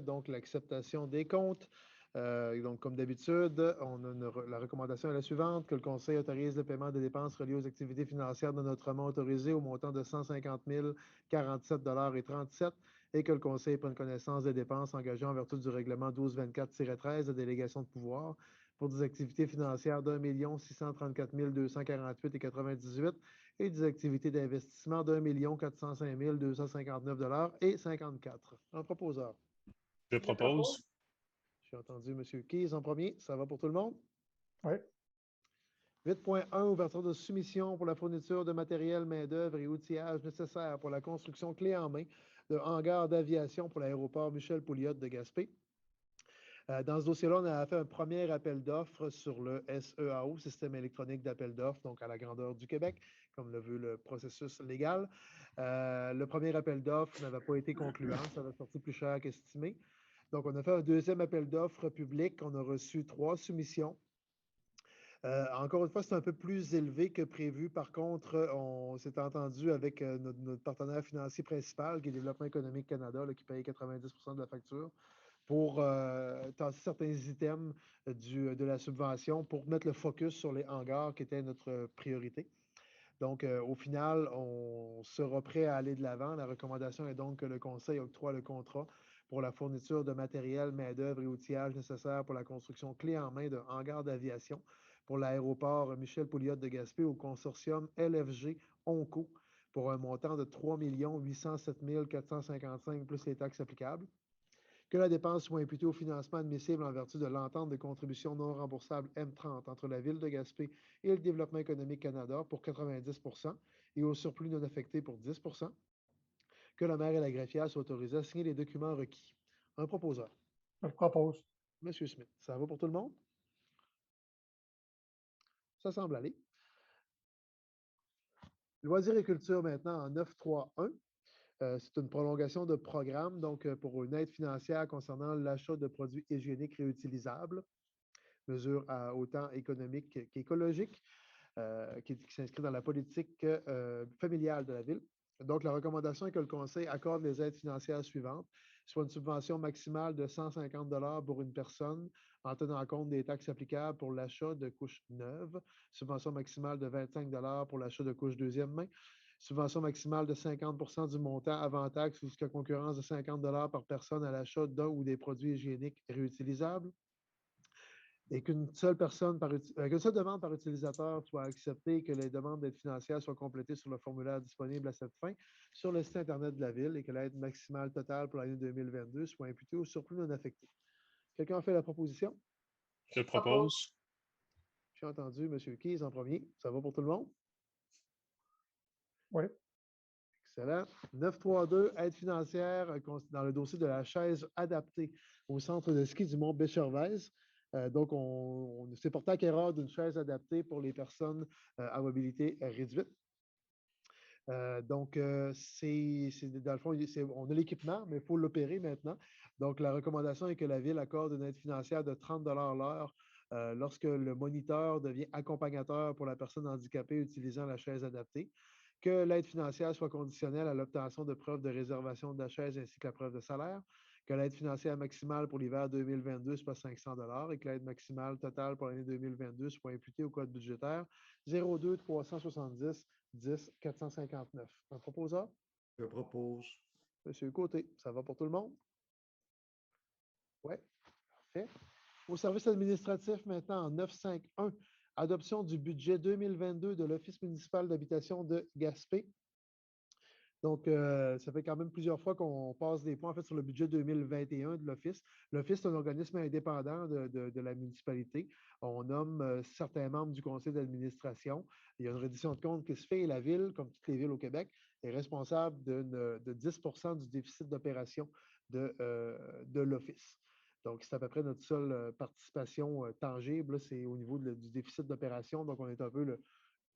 donc l'acceptation des comptes. Donc, comme d'habitude, la recommandation est la suivante, que le Conseil autorise le paiement des dépenses reliées aux activités financières de notre amont autorisé au montant de 150 047,37 $ et que le Conseil prenne connaissance des dépenses engagées en vertu du règlement 1224-13 de délégation de pouvoir pour des activités financières d'1 634 248,98 et des activités d'investissement d'1 405 259,54 $. Un proposeur. Je propose. J'ai entendu M. Keys en premier. Ça va pour tout le monde? Oui. 8.1, ouverture de soumission pour la fourniture de matériel, main-d'œuvre et outillage nécessaires pour la construction clé en main de hangars d'aviation pour l'aéroport Michel Pouliot de Gaspé. Dans ce dossier-là, on a fait un premier appel d'offres sur le SEAO, Système électronique d'appel d'offres, donc à la grandeur du Québec, comme le veut le processus légal. Le premier appel d'offres n'avait pas été concluant, ça avait sorti plus cher qu'estimé. Donc, on a fait un deuxième appel d'offres public. On a reçu 3 soumissions. Encore une fois, c'est un peu plus élevé que prévu. Par contre, on s'est entendu avec notre partenaire financier principal, qui est Développement économique Canada, là, qui paye 90% de la facture, pour tasser certains items de la subvention pour mettre le focus sur les hangars qui était notre priorité. Donc, au final, on sera prêt à aller de l'avant. La recommandation est donc que le Conseil octroie le contrat pour la fourniture de matériel, main-d'œuvre et outillage nécessaires pour la construction clé en main de hangars d'aviation pour l'aéroport Michel Pouliot de Gaspé au consortium LFG ONCO pour un montant de 3 807 455 plus les taxes applicables. que la dépense soit imputée au financement admissible en vertu de l'entente de contribution non remboursable M30 entre la Ville de Gaspé et le Développement économique Canada pour 90 et au surplus non affecté pour 10 que le maire et la greffière soient autorisés à signer les documents requis. Un proposeur. Je le propose. Monsieur Smith, ça va pour tout le monde? Ça semble aller. Loisirs et culture maintenant en 9.3.1. C'est une prolongation de programme, donc pour une aide financière concernant l'achat de produits hygiéniques réutilisables, mesure autant économique qu'écologique, qui s'inscrit dans la politique familiale de la Ville. Donc, la recommandation est que le Conseil accorde les aides financières suivantes, soit une subvention maximale de 150 $ pour une personne en tenant compte des taxes applicables pour l'achat de couches neuves, subvention maximale de 25 $ pour l'achat de couches deuxième main, subvention maximale de 50 % du montant avant taxe ou jusqu'à concurrence de 50 $ par personne à l'achat d'un ou des produits hygiéniques réutilisables, et qu'une seule demande par utilisateur soit acceptée et que les demandes d'aide financière soient complétées sur le formulaire disponible à cette fin sur le site Internet de la Ville et que l'aide maximale totale pour l'année 2022 soit imputée au surplus non affecté. Quelqu'un a fait la proposition? Je le propose. J'ai entendu M. Keyes en premier. Ça va pour tout le monde? Oui. Excellent. 9.3.2, aide financière dans le dossier de la chaise adaptée au centre de ski du Mont Béchervaise. Donc, on s'est porté acquéreur d'une chaise adaptée pour les personnes à mobilité réduite. Donc, dans le fond, on a l'équipement, mais il faut l'opérer maintenant. Donc, la recommandation est que la Ville accorde une aide financière de 30 $ l'heure lorsque le moniteur devient accompagnateur pour la personne handicapée utilisant la chaise adaptée, que l'aide financière soit conditionnelle à l'obtention de preuves de réservation de la chaise ainsi que la preuve de salaire, que l'aide financière maximale pour l'hiver 2022 soit 500 $ et que l'aide maximale totale pour l'année 2022 soit imputée au code budgétaire 02 370 10 459. Un proposeur? Je propose. Monsieur Côté, ça va pour tout le monde? Oui, parfait. Au service administratif maintenant en 9.5.1, adoption du budget 2022 de l'Office municipal d'habitation de Gaspé. Donc, ça fait quand même plusieurs fois qu'on passe des points en fait, sur le budget 2021 de l'Office. L'Office est un organisme indépendant de la municipalité. On nomme certains membres du conseil d'administration. Il y a une reddition de comptes qui se fait et la Ville, comme toutes les villes au Québec, est responsable de 10 % du déficit d'opération de l'Office. Donc, c'est à peu près notre seule participation tangible, c'est au niveau du déficit d'opération. Donc, on est un peu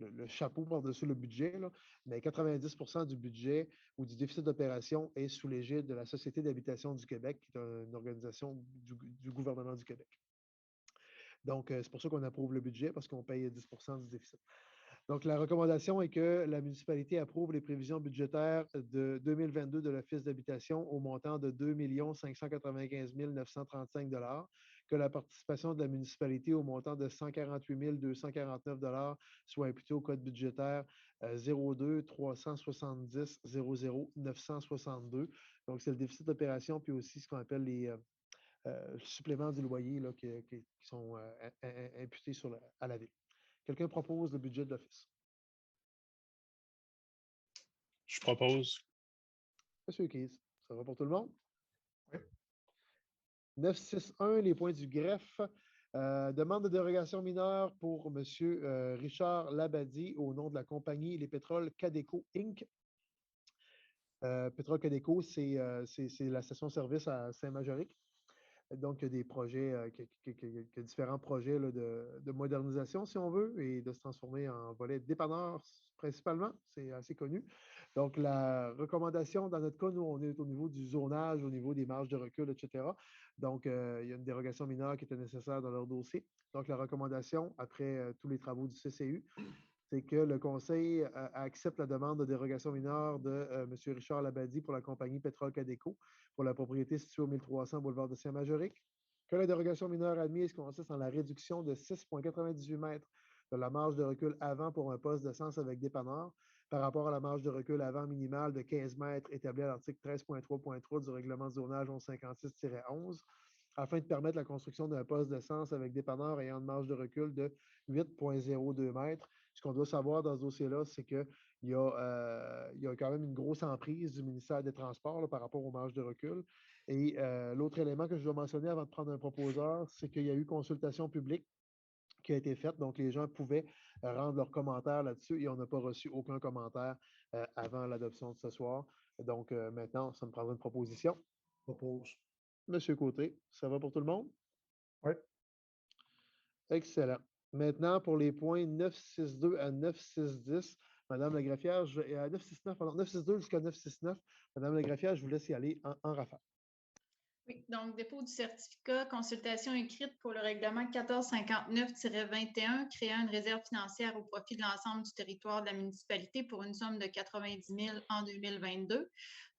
le chapeau par-dessus le budget, là, mais 90 % du budget ou du déficit d'opération est sous l'égide de la Société d'habitation du Québec, qui est une organisation du gouvernement du Québec. Donc, c'est pour ça qu'on approuve le budget, parce qu'on paye 10 % du déficit. Donc, la recommandation est que la municipalité approuve les prévisions budgétaires de 2022 de l'Office d'habitation au montant de 2 595 935 $, que la participation de la municipalité au montant de 148 249 $ soit imputée au code budgétaire 02 370 00 962. Donc, c'est le déficit d'opération, puis aussi ce qu'on appelle les suppléments du loyer là, qui sont imputés à la Ville. Quelqu'un propose le budget de l'Office? Je propose. Monsieur Keyes, ça va pour tout le monde? Oui. 9.6.1, les points du greffe. Demande de dérogation mineure pour M. Richard Labadie au nom de la compagnie Les Pétroles Cadeco Inc. Pétrole Cadeco, c'est la station-service à Saint-Majoric. Donc, il y a des projets, il y a différents projets là, de modernisation, si on veut, et de se transformer en volet dépanneur principalement. C'est assez connu. Donc, la recommandation, dans notre cas, nous, on est au niveau du zonage, au niveau des marges de recul, etc. Donc, il y a une dérogation mineure qui était nécessaire dans leur dossier. Donc, la recommandation, après tous les travaux du CCU, c'est que le Conseil accepte la demande de dérogation mineure de M. Richard Labadie pour la compagnie Pétrole Cadeco pour la propriété située au 1300 boulevard de Saint-Majoric, que la dérogation mineure admise consiste en la réduction de 6,98 mètres de la marge de recul avant pour un poste d'essence avec dépanneur par rapport à la marge de recul avant minimale de 15 mètres établie à l'article 13.3.3 du règlement de zonage 1156-11 afin de permettre la construction d'un poste d'essence avec dépanneur ayant une marge de recul de 8,02 mètres Ce qu'on doit savoir dans ce dossier-là, c'est qu'il y a quand même une grosse emprise du ministère des Transports là, par rapport aux marges de recul. Et l'autre élément que je dois mentionner avant de prendre un proposeur, c'est qu'il y a eu consultation publique qui a été faite. Donc, les gens pouvaient rendre leurs commentaires là-dessus et on n'a pas reçu aucun commentaire avant l'adoption de ce soir. Donc, maintenant, ça me prendra une proposition. Propose. Monsieur Côté, ça va pour tout le monde? Oui. Excellent. Maintenant, pour les points 962 à 9610, Madame la greffière, à 969, pardon, 962 jusqu'à 969, Madame la greffière, je vous laisse y aller en rafale. Oui, donc dépôt du certificat, consultation écrite pour le règlement 1459-21, créant une réserve financière au profit de l'ensemble du territoire de la municipalité pour une somme de 90 000 en 2022.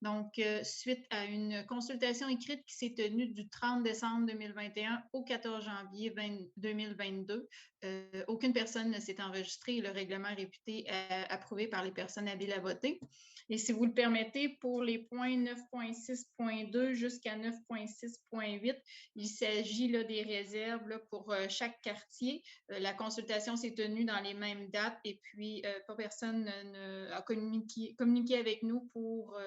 Donc, suite à une consultation écrite qui s'est tenue du 30 décembre 2021 au 14 janvier 2022, aucune personne ne s'est enregistrée et le règlement est réputé approuvé par les personnes habiles à voter. Et si vous le permettez, pour les points 9.6.2 jusqu'à 9.6.8, il s'agit là, des réserves là, pour chaque quartier. La consultation s'est tenue dans les mêmes dates et puis pas personne n'a communiqué avec nous pour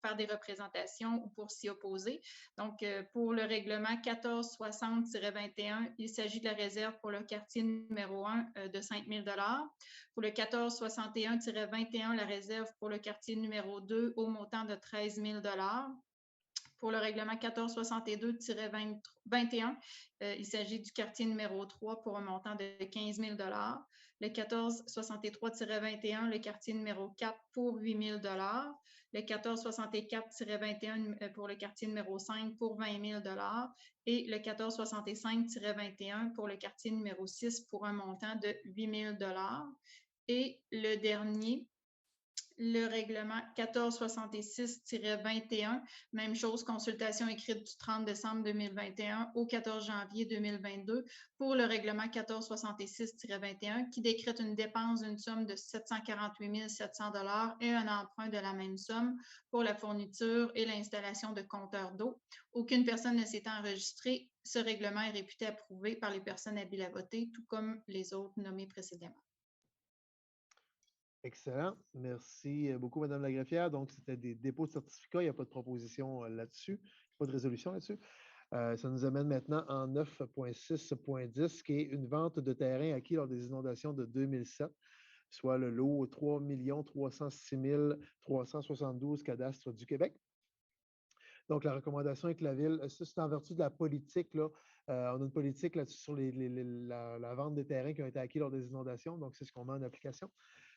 faire des représentations ou pour s'y opposer. Donc, pour le règlement 1460-21, il s'agit de la réserve pour le quartier numéro 1 de 5 000 $. Pour le 1461-21, la réserve pour le quartier numéro 2 au montant de 13 000 $. Pour le règlement 1462-21, il s'agit du quartier numéro 3 pour un montant de 15 000 $. Le 1463-21, le quartier numéro 4 pour 8 000 $. Le 1464-21 pour le quartier numéro 5 pour 20 000 $. Et le 1465-21 pour le quartier numéro 6 pour un montant de 8 000 $. Et le dernier, le règlement 1466-21, même chose, consultation écrite du 30 décembre 2021 au 14 janvier 2022 pour le règlement 1466-21 qui décrète une dépense d'une somme de 748 700 $ et un emprunt de la même somme pour la fourniture et l'installation de compteurs d'eau. Aucune personne ne s'est enregistrée. Ce règlement est réputé approuvé par les personnes habiles à voter, tout comme les autres nommés précédemment. Excellent. Merci beaucoup, Madame la greffière. Donc, c'était des dépôts de certificats. Il n'y a pas de proposition là-dessus, pas de résolution là-dessus. Ça nous amène maintenant en 9.6.10, qui est une vente de terrain acquis lors des inondations de 2007, soit le lot 3 306 372 cadastres du Québec. Donc, la recommandation est que la Ville, ça c'est en vertu de la politique, là, on a une politique là-dessus sur la vente des terrains qui ont été acquis lors des inondations, donc c'est ce qu'on met en application.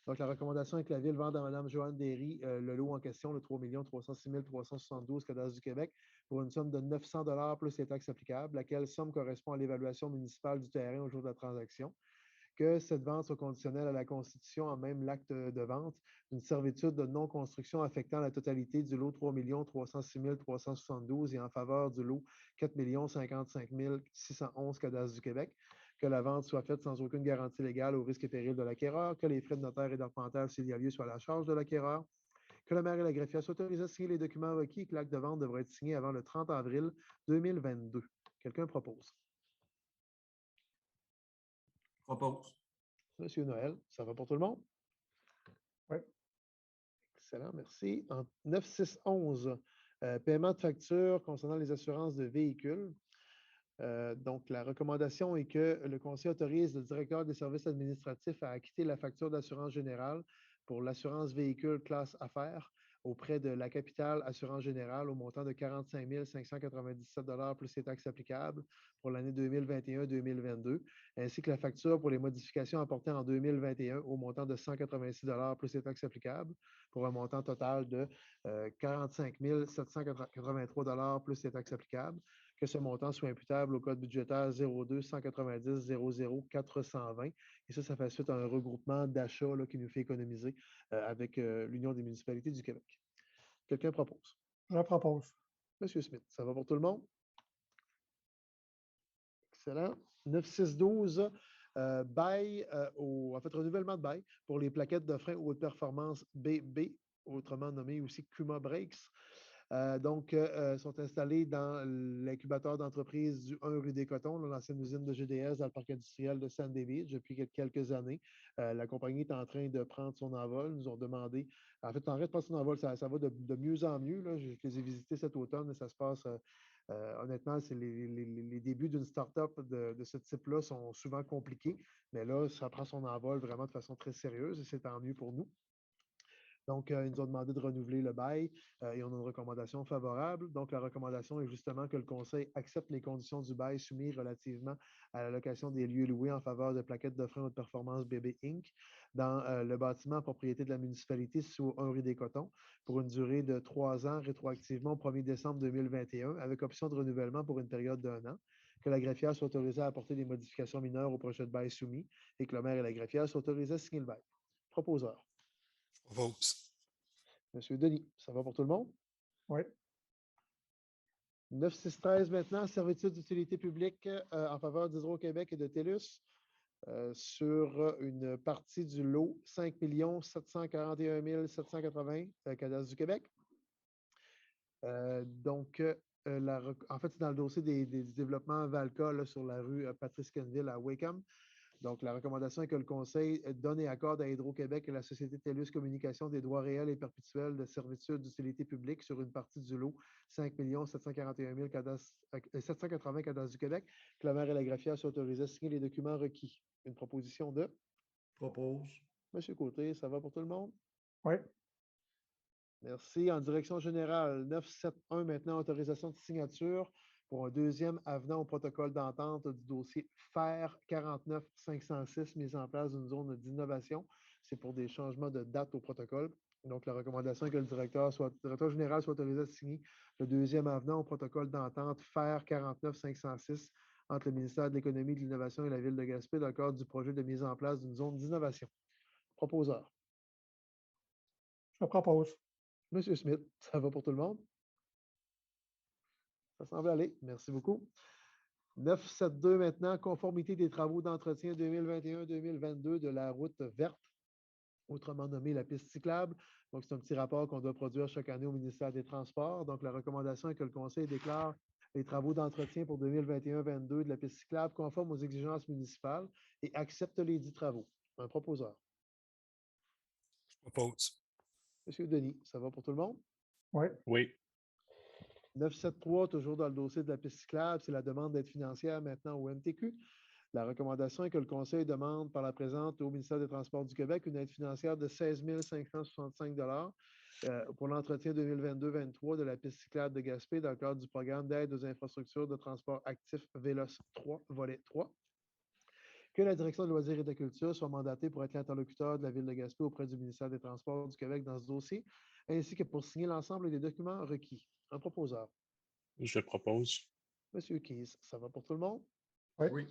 Donc, la recommandation est que la Ville vende à Mme Joanne Derry le lot en question, le 3 306 372 cadastres du Québec, pour une somme de 900 $ plus les taxes applicables, laquelle somme correspond à l'évaluation municipale du terrain au jour de la transaction. Que cette vente soit conditionnelle à la constitution en même l'acte de vente d'une servitude de non-construction affectant la totalité du lot 3 306 372 et en faveur du lot 4 055 611 cadastres du Québec. Que la vente soit faite sans aucune garantie légale au risque et péril de l'acquéreur. Que les frais de notaire et d'arpentage, s'il y a lieu, soient à la charge de l'acquéreur. Que le maire et la greffière soient autorisés à signer les documents requis et que l'acte de vente devrait être signé avant le 30 avril 2022. Quelqu'un propose? Propose. Monsieur Noël, ça va pour tout le monde? Oui. Excellent, merci. En 9611, paiement de facture concernant les assurances de véhicules. Donc, la recommandation est que le Conseil autorise le directeur des services administratifs à acquitter la facture d'assurance générale pour l'assurance véhicule classe affaires auprès de la Capitale Assurance Générale au montant de 45 597 $ plus les taxes applicables pour l'année 2021-2022, ainsi que la facture pour les modifications apportées en 2021 au montant de 186 $ plus les taxes applicables pour un montant total de 45 783 $ plus les taxes applicables. Que ce montant soit imputable au code budgétaire 02 190 00 420. Et ça fait suite à un regroupement d'achats qui nous fait économiser avec l'Union des municipalités du Québec. Quelqu'un propose? Je propose. Monsieur Smith, ça va pour tout le monde? Excellent. 9612, bail, en fait, renouvellement de bail pour les plaquettes de frein haute performance BB, autrement nommé aussi Kuma Brakes. Donc, sont installés dans l'incubateur d'entreprise du 1 rue des Cotons, l'ancienne usine de GDS dans le parc industriel de Sandy Beach depuis quelques années. La compagnie est en train de prendre son envol. Ils nous ont demandé, en fait, en train de prendre son envol, ça va de mieux en mieux. Là. Je les ai visités cet automne et ça se passe, honnêtement, c'est les débuts d'une start-up de ce type-là sont souvent compliqués, mais là, ça prend son envol vraiment de façon très sérieuse et c'est tant mieux pour nous. Donc, ils nous ont demandé de renouveler le bail et on a une recommandation favorable. Donc, la recommandation est justement que le Conseil accepte les conditions du bail soumis relativement à la location des lieux loués en faveur de plaquettes de frein haute performance BB Inc. dans le bâtiment propriété de la municipalité sous 1 rue des Cotons pour une durée de 3 ans rétroactivement au 1er décembre 2021 avec option de renouvellement pour une période d'1 an. Que la greffière soit autorisée à apporter des modifications mineures au projet de bail soumis et que le maire et la greffière soient autorisés à signer le bail. Proposeur. Propose. Monsieur Denis, ça va pour tout le monde? Oui. 9613 maintenant, servitude d'utilité publique en faveur d'Hydro-Québec et de TELUS sur une partie du lot 5 741 780 cadastre du Québec. Donc, en fait, c'est dans le dossier des développements Valca là, sur la rue Patrice Kenville à Wakeham. Donc, la recommandation est que le Conseil donne et accorde à Hydro-Québec et la Société TELUS Communication des droits réels et perpétuels de servitude d'utilité publique sur une partie du lot 5 741 780 cadastres du Québec, que la maire et la greffière soient autorisés à signer les documents requis. Une proposition de? Propose. Monsieur Côté, ça va pour tout le monde? Oui. Merci. En direction générale, 971 maintenant, autorisation de signature pour un deuxième avenant au protocole d'entente du dossier FER 49 506, mise en place d'une zone d'innovation. C'est pour des changements de date au protocole. Donc, la recommandation est que le directeur général soit autorisé à signer le deuxième avenant au protocole d'entente FER 49 506 entre le ministère de l'Économie, de l'Innovation et la Ville de Gaspé dans le cadre du projet de mise en place d'une zone d'innovation. Proposeur. Je propose. Monsieur Smith, ça va pour tout le monde? Ça semble aller. Merci beaucoup. 972 maintenant, conformité des travaux d'entretien 2021-2022 de la route verte, autrement nommée la piste cyclable. Donc, c'est un petit rapport qu'on doit produire chaque année au ministère des Transports. Donc, la recommandation est que le Conseil déclare les travaux d'entretien pour 2021-2022 de la piste cyclable conformes aux exigences municipales et accepte les dits travaux. Un proposeur. Je propose. Monsieur Denis, ça va pour tout le monde? Oui. Oui. 973, toujours dans le dossier de la piste cyclable, c'est la demande d'aide financière maintenant au MTQ. La recommandation est que le Conseil demande par la présente au ministère des Transports du Québec une aide financière de 16 565 pour l'entretien 2022-2023 de la piste cyclable de Gaspé dans le cadre du programme d'aide aux infrastructures de transport actif VELOS 3, volet 3. Que la Direction de loisirs et de la culture soit mandatée pour être l'interlocuteur de la Ville de Gaspé auprès du ministère des Transports du Québec dans ce dossier, ainsi que pour signer l'ensemble des documents requis. Un proposeur. Je propose. Monsieur Keys, ça va pour tout le monde? Oui. Oui.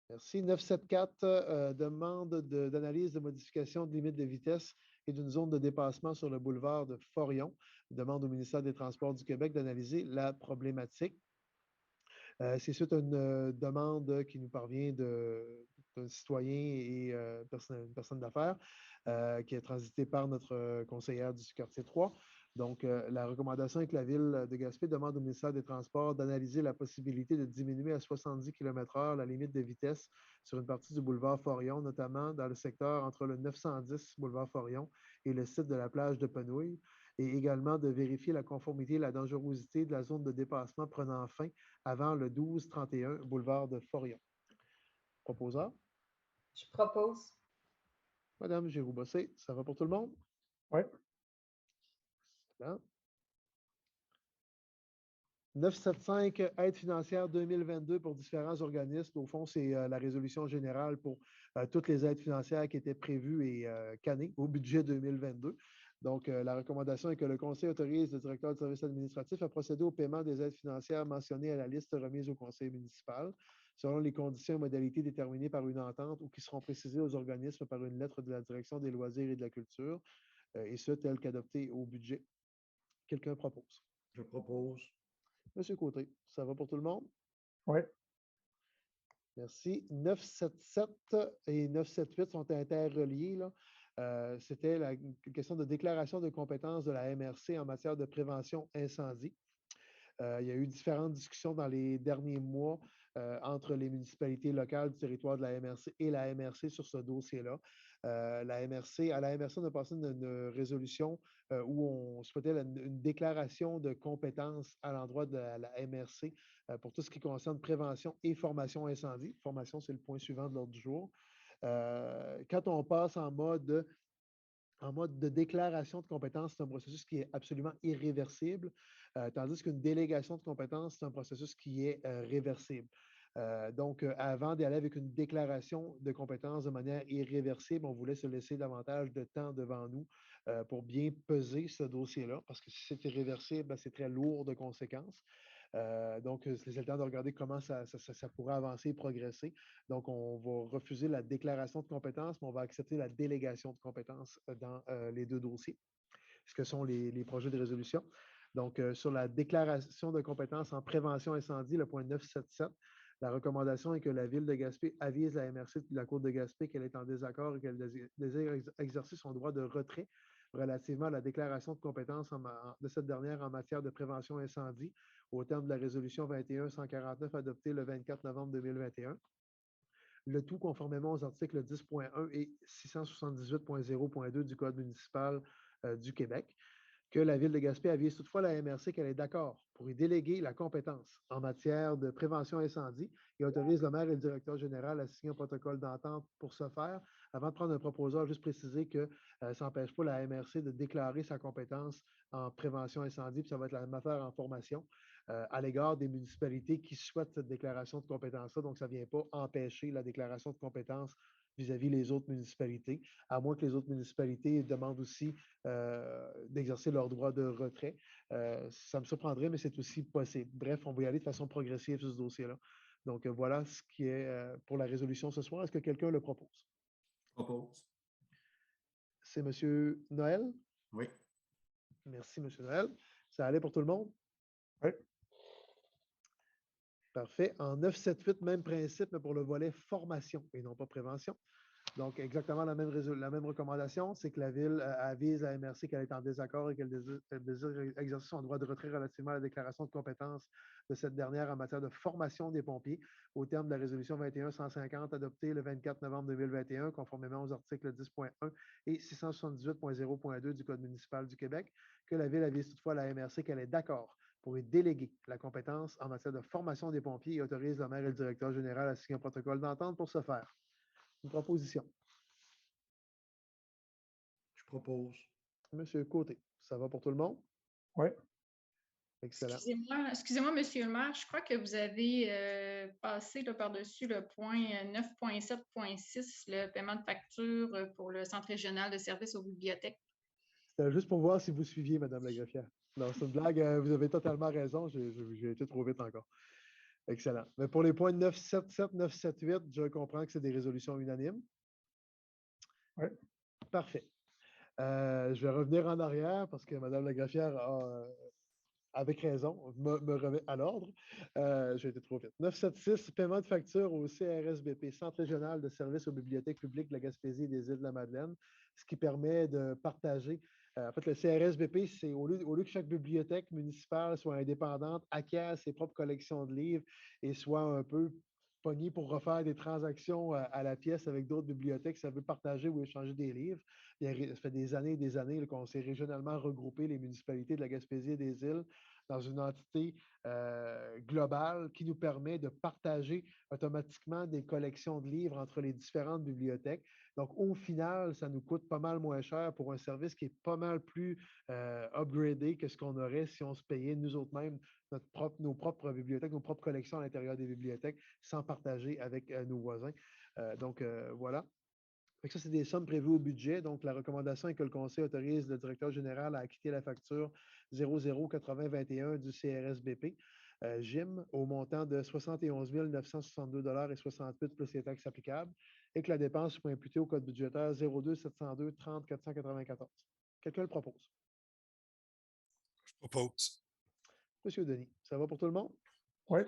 Merci. 974, demande d'analyse de modification de limite de vitesse et d'une zone de dépassement sur le boulevard de Forion. Demande au ministère des Transports du Québec d'analyser la problématique. C'est suite à une demande qui nous parvient d'un citoyen et une personne d'affaires qui est transitée par notre conseillère du quartier 3. Donc, la recommandation est que la Ville de Gaspé demande au ministère des Transports d'analyser la possibilité de diminuer à 70 km/h la limite de vitesse sur une partie du boulevard Forion, notamment dans le secteur entre le 910 boulevard Forion et le site de la plage de Penouille, et également de vérifier la conformité et la dangerosité de la zone de dépassement prenant fin avant le 1231 boulevard de Forion. Proposeur? Je propose. Madame Giroux-Bossé, ça va pour tout le monde? Oui. 975, aide financière 2022 pour différents organismes. Au fond, c'est la résolution générale pour toutes les aides financières qui étaient prévues et cannées au budget 2022. Donc, la recommandation est que le Conseil autorise le directeur du service administratif à procéder au paiement des aides financières mentionnées à la liste remise au Conseil municipal, selon les conditions et modalités déterminées par une entente ou qui seront précisées aux organismes par une lettre de la Direction des loisirs et de la culture, et ce, tel qu'adopté au budget. Quelqu'un propose? Je propose. Monsieur Côté, ça va pour tout le monde? Oui. Merci. 977 et 978 sont interreliés. Là. c'était la question de déclaration de compétences de la MRC en matière de prévention incendie. Il y a eu différentes discussions dans les derniers mois entre les municipalités locales du territoire de la MRC et la MRC sur ce dossier-là. À la MRC, on a passé une résolution où on souhaitait une déclaration de compétences à l'endroit de la MRC pour tout ce qui concerne prévention et formation incendie. Formation, c'est le point suivant de l'ordre du jour. Quand on passe en mode de déclaration de compétences, c'est un processus qui est absolument irréversible, tandis qu'une délégation de compétences, c'est un processus qui est réversible. Donc, avant d'aller avec une déclaration de compétences de manière irréversible, on voulait se laisser davantage de temps devant nous pour bien peser ce dossier-là, parce que si c'est irréversible, ben, c'est très lourd de conséquences. Donc, c'est le temps de regarder comment ça pourrait avancer et progresser. Donc, on va refuser la déclaration de compétences, mais on va accepter la délégation de compétences dans les deux dossiers, ce que sont les projets de résolution. Donc, sur la déclaration de compétences en prévention incendie, le point 977, la recommandation est que la Ville de Gaspé avise la MRC de la Côte de Gaspé qu'elle est en désaccord et qu'elle désire exercer son droit de retrait relativement à la déclaration de compétences de cette dernière en matière de prévention incendie au terme de la résolution 21-149 adoptée le 24 novembre 2021. Le tout conformément aux articles 10.1 et 678.0.2 du Code municipal du Québec, que la Ville de Gaspé avise toutefois la MRC qu'elle est d'accord pour y déléguer la compétence en matière de prévention incendie et autorise le maire et le directeur général à signer un protocole d'entente pour ce faire. Avant de prendre un proposal, juste préciser que ça n'empêche pas la MRC de déclarer sa compétence en prévention incendie, puis ça va être la même affaire en formation à l'égard des municipalités qui souhaitent cette déclaration de compétence-là. Donc, ça ne vient pas empêcher la déclaration de compétence vis-à-vis les autres municipalités, à moins que les autres municipalités demandent aussi d'exercer leur droit de retrait. Ça me surprendrait, mais c'est aussi possible. Bref, on va y aller de façon progressive sur ce dossier-là. Donc, voilà ce qui est pour la résolution ce soir. Est-ce que quelqu'un le propose? Propose. C'est M. Noël? Oui. Merci, M. Noël. Ça allait pour tout le monde? Oui. Parfait. En 978, même principe, mais pour le volet formation et non pas prévention. Donc, exactement la même recommandation, c'est que la Ville avise la MRC qu'elle est en désaccord et qu'elle désire exercer son droit de retrait relativement à la déclaration de compétences de cette dernière en matière de formation des pompiers au terme de la résolution 21-150 adoptée le 24 novembre 2021, conformément aux articles 10.1 et 678.0.2 du Code municipal du Québec, que la Ville avise toutefois à la MRC qu'elle est d'accord pour y déléguer la compétence en matière de formation des pompiers et autorise le maire et le directeur général à signer un protocole d'entente pour ce faire. Une proposition. Je propose. Monsieur Côté, ça va pour tout le monde? Oui. Excellent. Excusez-moi, Monsieur le maire, je crois que vous avez passé par-dessus le point 9.7.6, le paiement de facture pour le Centre régional de services aux bibliothèques. C'était juste pour voir si vous suiviez, Madame la greffière. Non, c'est une blague. Vous avez totalement raison. J'ai été trop vite encore. Excellent. Mais pour les points 977, 978, je comprends que c'est des résolutions unanimes. Oui. Parfait. Je vais revenir en arrière parce que Mme la greffière a, avec raison, me remet à l'ordre. J'ai été trop vite. 976, paiement de facture au CRSBP, Centre régional de services aux bibliothèques publiques de la Gaspésie et des îles de la Madeleine, ce qui permet de partager. En fait, le CRSBP, c'est au lieu que chaque bibliothèque municipale soit indépendante, acquiert ses propres collections de livres et soit un peu pogné pour refaire des transactions à la pièce avec d'autres bibliothèques, ça veut partager ou échanger des livres. Ça fait des années et des années qu'on s'est régionalement regroupé les municipalités de la Gaspésie et des îles dans une entité globale qui nous permet de partager automatiquement des collections de livres entre les différentes bibliothèques. Donc, au final, ça nous coûte pas mal moins cher pour un service qui est pas mal plus upgradé que ce qu'on aurait si on se payait nous autres mêmes nos propres bibliothèques, nos propres collections à l'intérieur des bibliothèques sans partager avec nos voisins. Donc, voilà. Ça, c'est des sommes prévues au budget. Donc, la recommandation est que le Conseil autorise le directeur général à acquitter la facture 008021 du CRSBP, GIM, au montant de 71 962,68 plus les taxes applicables, et que la dépense soit imputée au code budgétaire 02 702 30 494. Quelqu'un le propose? Je propose. Monsieur Denis, ça va pour tout le monde? Oui.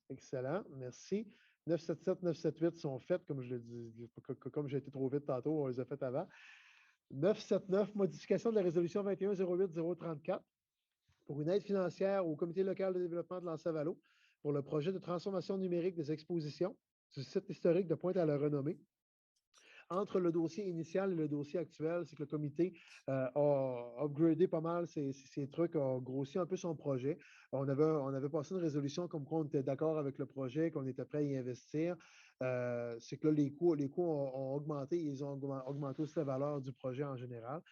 Excellent, merci. 977, 978 sont faites, comme je l'ai dit, comme j'ai été trop vite tantôt, on les a faites avant. 979, modification de la résolution 21-08-034 pour une aide financière au comité local de développement de l'Anse-à-Valo pour le projet de transformation numérique des expositions du site historique de Pointe-à-la-Renommée. Entre le dossier initial et le dossier actuel, c'est que le comité a upgradé pas mal ses trucs, a grossi un peu son projet. On avait passé une résolution comme quoi on était d'accord avec le projet, qu'on était prêt à y investir. C'est que là, les coûts ont augmenté, ils ont augmenté aussi la valeur du projet en général.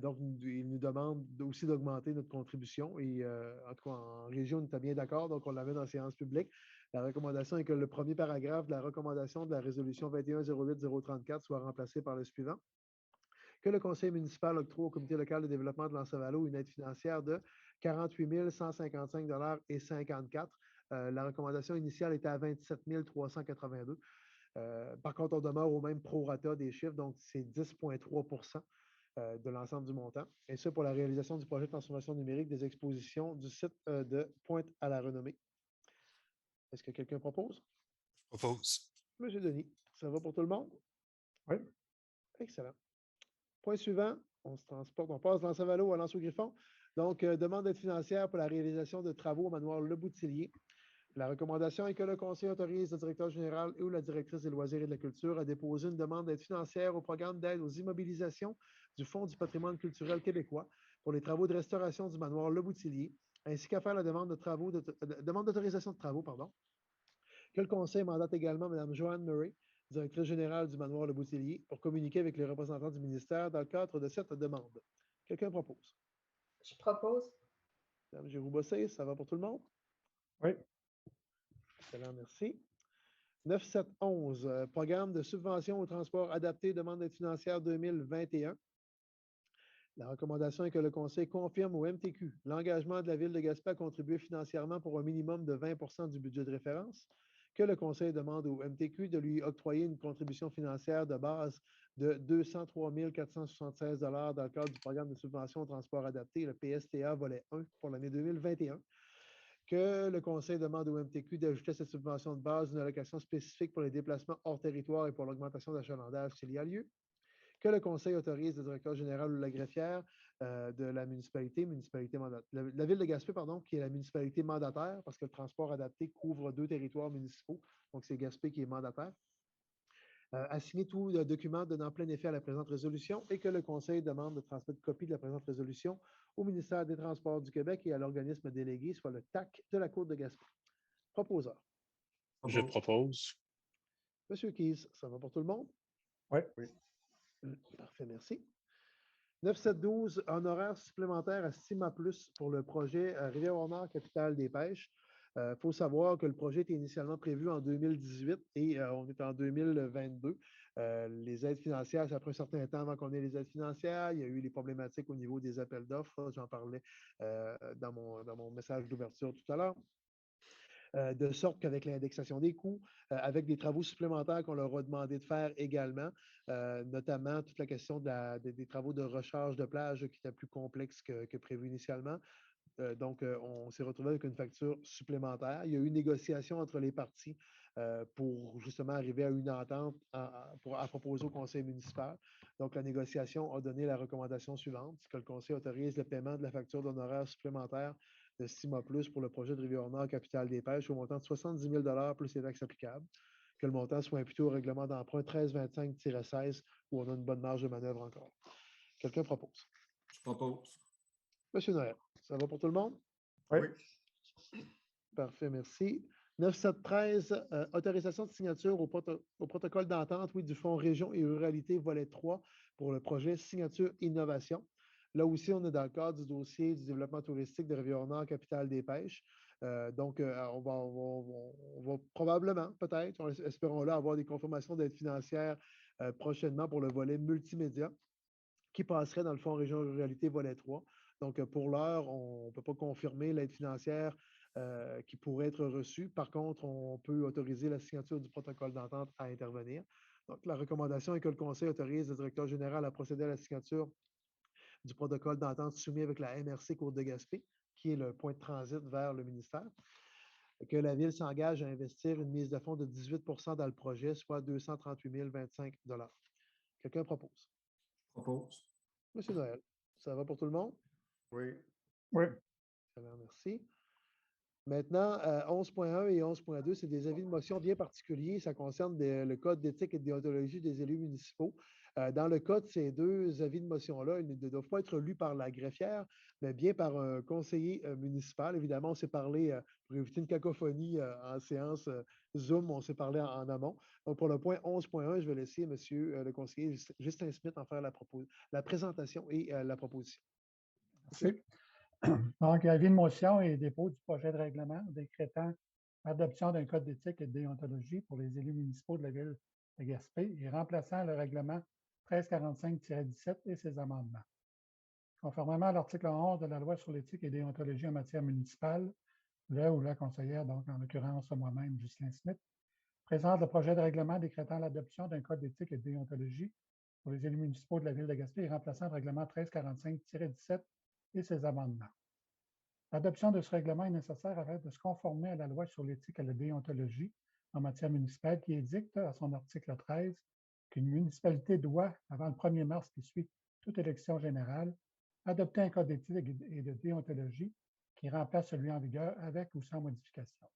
Donc, ils nous demandent aussi d'augmenter notre contribution. Et en tout cas, en région, on était bien d'accord, donc on l'avait dans la séance publique. La recommandation est que le premier paragraphe de la recommandation de la résolution 21-08-034 soit remplacé par le suivant. Que le conseil municipal octroie au comité local de développement de l'Anse-à-Valo une aide financière de 48 155,54 $. La recommandation initiale était à 27 382 $. Par contre, on demeure au même prorata des chiffres, donc c'est 10,3 % de l'ensemble du montant. Et ça pour la réalisation du projet de transformation numérique des expositions du site de Pointe-à-la-Renommée. Est-ce que quelqu'un propose? Je propose. Monsieur Denis, ça va pour tout le monde? Oui. Excellent. Point suivant, on se transporte, on passe de l'Anse-à-Valo à l'Anse-au-Griffon. Donc, demande d'aide financière pour la réalisation de travaux au manoir Le Boutillier. La recommandation est que le conseil autorise le directeur général ou la directrice des loisirs et de la culture à déposer une demande d'aide financière au programme d'aide aux immobilisations du Fonds du patrimoine culturel québécois pour les travaux de restauration du manoir Le Boutillier, ainsi qu'à faire la demande d'autorisation de travaux, que le conseil mandate également Mme Joanne Murray, directrice générale du manoir Le Boutillier, pour communiquer avec les représentants du ministère dans le cadre de cette demande. Quelqu'un propose? Je propose. Mme Giroux-Bossé, ça va pour tout le monde? Oui. Excellent, merci. 9711, programme de subvention au transport adapté, demande d'aide financière 2021. La recommandation est que le conseil confirme au MTQ l'engagement de la Ville de Gaspé à contribuer financièrement pour un minimum de 20 % du budget de référence, que le conseil demande au MTQ de lui octroyer une contribution financière de base de 203 476 $ dans le cadre du programme de subvention au transport adapté, le PSTA volet 1 pour l'année 2021. Que le conseil demande au MTQ d'ajouter à cette subvention de base une allocation spécifique pour les déplacements hors territoire et pour l'augmentation d'achalandage s'il y a lieu. Que le conseil autorise le directeur général ou la greffière de la municipalité la ville de Gaspé, qui est la municipalité mandataire, parce que le transport adapté couvre 2 territoires municipaux, donc c'est Gaspé qui est mandataire, à signer tout document donnant plein effet à la présente résolution et que le conseil demande de transmettre copie de la présente résolution au ministère des Transports du Québec et à l'organisme délégué, soit le TAC de la Côte de Gaspé. Proposeur. Je propose. Monsieur Keys, ça va pour tout le monde? Oui. Parfait, merci. 9712, honoraires supplémentaires à Stima Plus pour le projet Rivière-au-Nord, capitale des pêches. Il faut savoir que le projet était initialement prévu en 2018 et on est en 2022. Les aides financières, ça prend un certain temps avant qu'on ait les aides financières. Il y a eu les problématiques au niveau des appels d'offres. J'en parlais dans mon message d'ouverture tout à l'heure. De sorte qu'avec l'indexation des coûts, avec des travaux supplémentaires qu'on leur a demandé de faire également, notamment toute la question des travaux de recharge de plage qui était plus complexe que prévu initialement. Donc, on s'est retrouvé avec une facture supplémentaire. Il y a eu une négociation entre les parties pour justement arriver à une entente à proposer au conseil municipal. Donc, la négociation a donné la recommandation suivante, que le conseil autorise le paiement de la facture d'honoraires supplémentaires de Stima Plus pour le projet de Rivière-Nord, capitale des pêches, au montant de 70 000 plus les taxes applicables. Que le montant soit imputé au règlement d'emprunt 1325-16, où on a une bonne marge de manœuvre encore. Quelqu'un propose? Je propose. Monsieur Noël, ça va pour tout le monde? Oui. Parfait, merci. 9713, autorisation de signature au protocole d'entente du Fonds Région et Ruralité, volet 3, pour le projet Signature Innovation. Là aussi, on est dans le cadre du dossier du développement touristique de Rivière-Nord, capitale des pêches. Donc, on va probablement, peut-être, espérons-le, avoir des confirmations d'aide financière prochainement pour le volet multimédia qui passerait dans le Fonds Région et Ruralité, volet 3. Donc, pour l'heure, on ne peut pas confirmer l'aide financière qui pourrait être reçue. Par contre, on peut autoriser la signature du protocole d'entente à intervenir. Donc, la recommandation est que le conseil autorise le directeur général à procéder à la signature du protocole d'entente soumis avec la MRC Côte de Gaspé, qui est le point de transit vers le ministère. que la Ville s'engage à investir une mise de fonds de 18 dans le projet, soit 238 025 $. Quelqu'un propose? Propose. Monsieur Noël, ça va pour tout le monde? Oui. Oui. Excellent, merci. Maintenant, 11.1 et 11.2, c'est des avis de motion bien particuliers. Ça concerne le code d'éthique et de déontologie des élus municipaux. Dans le cas de ces deux avis de motion-là, ils ne doivent pas être lus par la greffière, mais bien par un conseiller municipal. Évidemment, on s'est parlé, pour éviter une cacophonie en séance Zoom, on s'est parlé en amont. Donc, pour le point 11.1, je vais laisser M. le conseiller Justin Smith en faire la présentation et la proposition. Merci. Donc, avis de motion et dépôt du projet de règlement décrétant l'adoption d'un code d'éthique et de déontologie pour les élus municipaux de la Ville de Gaspé et remplaçant le règlement 1345-17 et ses amendements. Conformément à l'article 11 de la Loi sur l'éthique et déontologie en matière municipale, le ou la conseillère, donc en l'occurrence moi-même, Justin Smith, présente le projet de règlement décrétant l'adoption d'un code d'éthique et de déontologie pour les élus municipaux de la Ville de Gaspé et remplaçant le règlement 1345-17 et ses amendements. L'adoption de ce règlement est nécessaire afin de se conformer à la loi sur l'éthique et la déontologie en matière municipale qui édicte à son article 13 qu'une municipalité doit, avant le 1er mars qui suit toute élection générale, adopter un code d'éthique et de déontologie qui remplace celui en vigueur avec ou sans modification.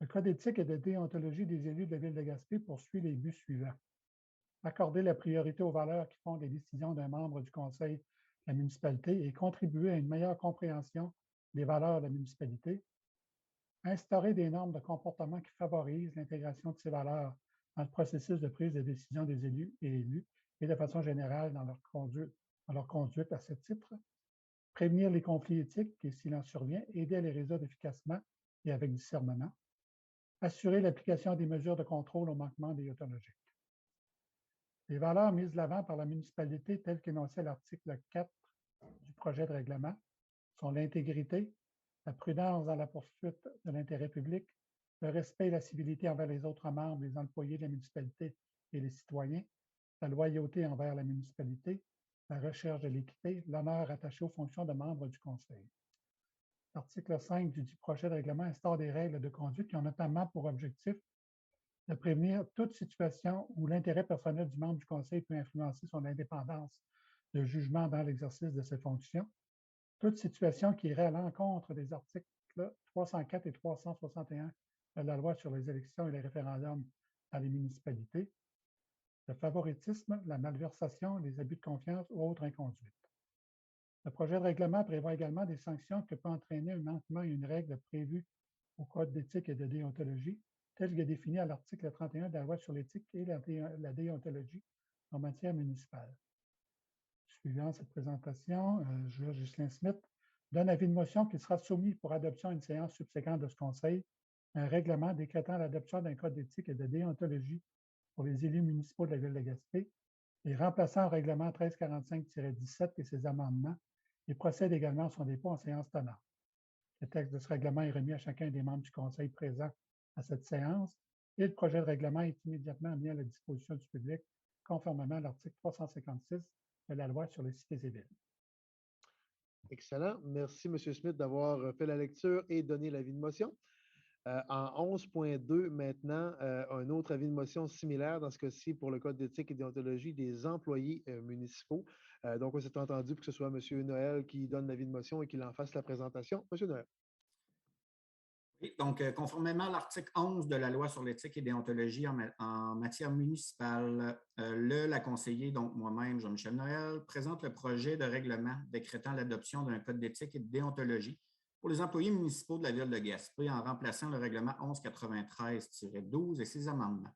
Le code d'éthique et de déontologie des élus de la Ville de Gaspé poursuit les buts suivants. Accorder la priorité aux valeurs qui fondent les décisions d'un membre du conseil de la municipalité et contribuer à une meilleure compréhension des valeurs de la municipalité. Instaurer des normes de comportement qui favorisent l'intégration de ces valeurs dans le processus de prise de décision des élus et de façon générale dans leur conduite à ce titre. Prévenir les conflits éthiques et, s'il en survient, aider à les résoudre efficacement et avec discernement. Assurer l'application des mesures de contrôle aux manquements déontologiques. Les valeurs mises de l'avant par la municipalité telles qu'énoncées à l'article 4 du projet de règlement sont l'intégrité, la prudence dans la poursuite de l'intérêt public, le respect et la civilité envers les autres membres, les employés de la municipalité et les citoyens, la loyauté envers la municipalité, la recherche de l'équité, l'honneur attaché aux fonctions de membres du conseil. L'article 5 du dit projet de règlement instaure des règles de conduite qui ont notamment pour objectif de prévenir toute situation où l'intérêt personnel du membre du conseil peut influencer son indépendance de jugement dans l'exercice de ses fonctions, toute situation qui irait à l'encontre des articles 304 et 361 de la Loi sur les élections et les référendums dans les municipalités, le favoritisme, la malversation, les abus de confiance ou autres inconduites. Le projet de règlement prévoit également des sanctions que peut entraîner un manquement à une règle prévue au Code d'éthique et de déontologie, tel que défini à l'article 31 de la Loi sur l'éthique et la déontologie en matière municipale. Suivant cette présentation, juge Justin Smith donne avis de motion qui sera soumis pour adoption à une séance subséquente de ce Conseil, un règlement décrétant l'adoption d'un code d'éthique et de déontologie pour les élus municipaux de la Ville de Gaspé et remplaçant le règlement 1345-17 et ses amendements et procède également à son dépôt en séance tenante. Le texte de ce règlement est remis à chacun des membres du Conseil présent à cette séance et le projet de règlement est immédiatement mis à la disposition du public conformément à l'article 356 de la Loi sur les cités et villes. Excellent. Merci, M. Smith, d'avoir fait la lecture et donné l'avis de motion. En 11.2, maintenant, un autre avis de motion similaire, dans ce cas-ci, pour le Code d'éthique et de déontologie des employés municipaux. Donc, on s'est entendu pour que ce soit M. Noël qui donne l'avis de motion et qu'il en fasse la présentation. M. Noël. Oui, donc, conformément à l'article 11 de la Loi sur l'éthique et déontologie en matière municipale, la conseillère, donc moi-même, Jean-Michel Noël, présente le projet de règlement décrétant l'adoption d'un code d'éthique et de déontologie pour les employés municipaux de la Ville de Gaspé en remplaçant le règlement 1193-12 et ses amendements.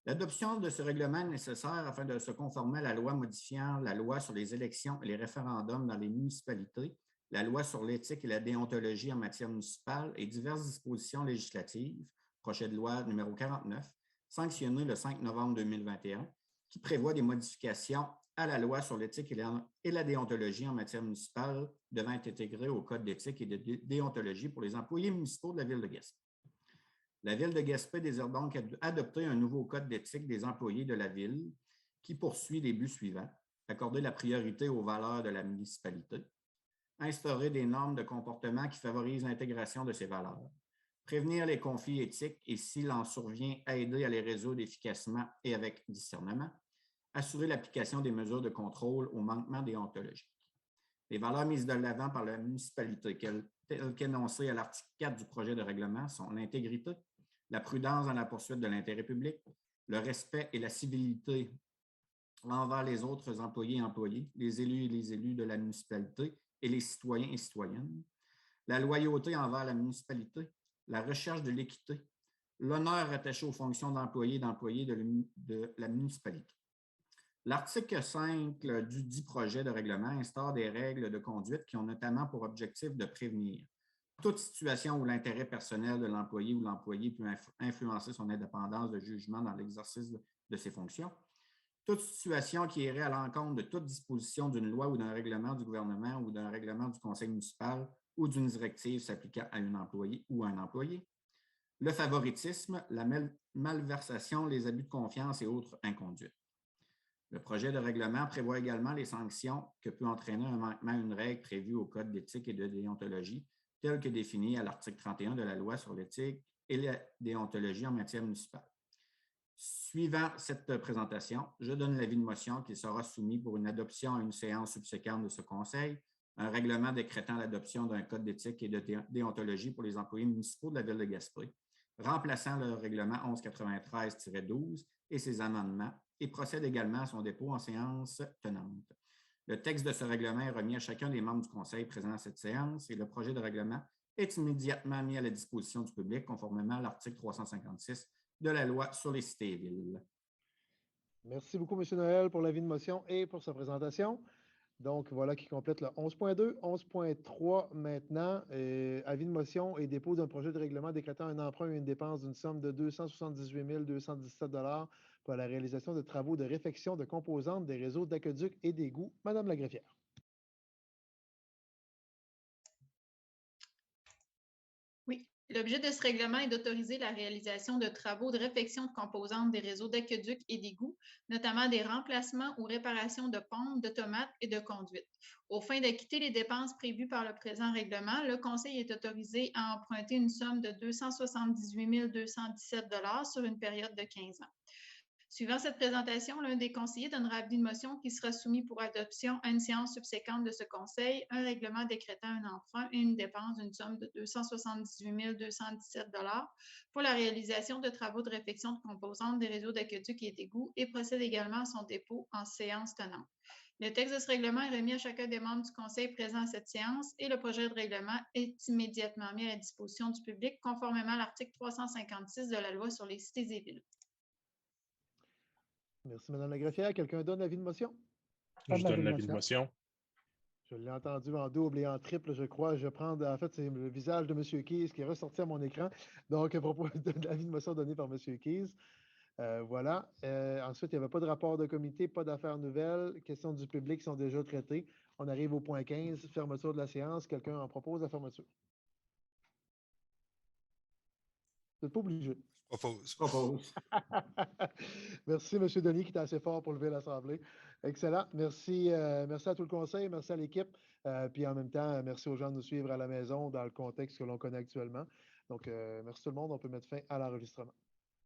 L'adoption de ce règlement est nécessaire afin de se conformer à la loi modifiant la loi sur les élections et les référendums dans les municipalités, la loi sur l'éthique et la déontologie en matière municipale et diverses dispositions législatives, projet de loi numéro 49, sanctionné le 5 novembre 2021, qui prévoit des modifications à la loi sur l'éthique et la déontologie en matière municipale devant être intégrées au Code d'éthique et de déontologie pour les employés municipaux de la Ville de Gaspé. La Ville de Gaspé désire donc adopter un nouveau Code d'éthique des employés de la Ville qui poursuit les buts suivants. Accorder la priorité aux valeurs de la municipalité, instaurer des normes de comportement qui favorisent l'intégration de ces valeurs, prévenir les conflits éthiques et, s'il en survient, aider à les résoudre efficacement et avec discernement, assurer l'application des mesures de contrôle aux manquements déontologiques. Les valeurs mises de l'avant par la municipalité, telles qu'énoncées à l'article 4 du projet de règlement, sont l'intégrité, la prudence dans la poursuite de l'intérêt public, le respect et la civilité envers les autres employés et employés, les élus de la municipalité et les citoyens et citoyennes, la loyauté envers la municipalité, la recherche de l'équité, l'honneur attaché aux fonctions d'employés et d'employés de la municipalité. L'article 5 du dit projet de règlement instaure des règles de conduite qui ont notamment pour objectif de prévenir toute situation où l'intérêt personnel de l'employé ou l'employé peut influencer son indépendance de jugement dans l'exercice de ses fonctions, toute situation qui irait à l'encontre de toute disposition d'une loi ou d'un règlement du gouvernement ou d'un règlement du conseil municipal ou d'une directive s'appliquant à un employé ou à un employé, le favoritisme, la malversation, les abus de confiance et autres inconduites. Le projet de règlement prévoit également les sanctions que peut entraîner un manquement à une règle prévue au Code d'éthique et de déontologie, tel que défini à l'article 31 de la Loi sur l'éthique et la déontologie en matière municipale. Suivant cette présentation, je donne l'avis de motion qui sera soumis pour une adoption à une séance subséquente de ce Conseil, un règlement décrétant l'adoption d'un Code d'éthique et de déontologie pour les employés municipaux de la Ville de Gaspé, remplaçant le règlement 1193-12 et ses amendements, et procède également à son dépôt en séance tenante. Le texte de ce règlement est remis à chacun des membres du Conseil présents à cette séance et le projet de règlement est immédiatement mis à la disposition du public conformément à l'article 356 de la Loi sur les cités et villes. Merci beaucoup, M. Noël, pour l'avis de motion et pour sa présentation. Donc, voilà qui complète le 11.2. 11.3 maintenant, avis de motion et dépôt d'un projet de règlement décrétant un emprunt et une dépense d'une somme de 278 217 $ pour la réalisation de travaux de réfection de composantes des réseaux d'aqueducs et d'égouts. Madame la greffière. Oui. L'objet de ce règlement est d'autoriser la réalisation de travaux de réfection de composantes des réseaux d'aqueducs et d'égouts, notamment des remplacements ou réparations de pompes, d'automates et de conduites. Aux fins d'acquitter les dépenses prévues par le présent règlement, le Conseil est autorisé à emprunter une somme de 278 217 $ sur une période de 15 ans. Suivant cette présentation, l'un des conseillers donnera avis de motion qui sera soumis pour adoption à une séance subséquente de ce Conseil, un règlement décrétant un emprunt et une dépense d'une somme de 278 217 $ pour la réalisation de travaux de réfection de composantes des réseaux d'aqueducs et d'égouts et procède également à son dépôt en séance tenante. Le texte de ce règlement est remis à chacun des membres du Conseil présent à cette séance et le projet de règlement est immédiatement mis à la disposition du public conformément à l'article 356 de la Loi sur les cités et villes. Merci, Mme la greffière. Quelqu'un donne l'avis de motion? Je donne l'avis de motion. Je l'ai entendu en double et en triple, je crois. En fait, c'est le visage de M. Keys qui est ressorti à mon écran. Donc, à propos de l'avis de motion donné par M. Keys. Voilà. Ensuite, il n'y avait pas de rapport de comité, pas d'affaires nouvelles. Questions du public sont déjà traitées. On arrive au point 15, fermeture de la séance. Quelqu'un en propose la fermeture? Vous n'êtes pas obligé. Je propose. Merci, M. Denis, qui était assez fort pour lever l'Assemblée. Excellent. Merci, merci à tout le conseil, merci à l'équipe. Puis en même temps, merci aux gens de nous suivre à la maison dans le contexte que l'on connaît actuellement. Donc, merci tout le monde. On peut mettre fin à l'enregistrement.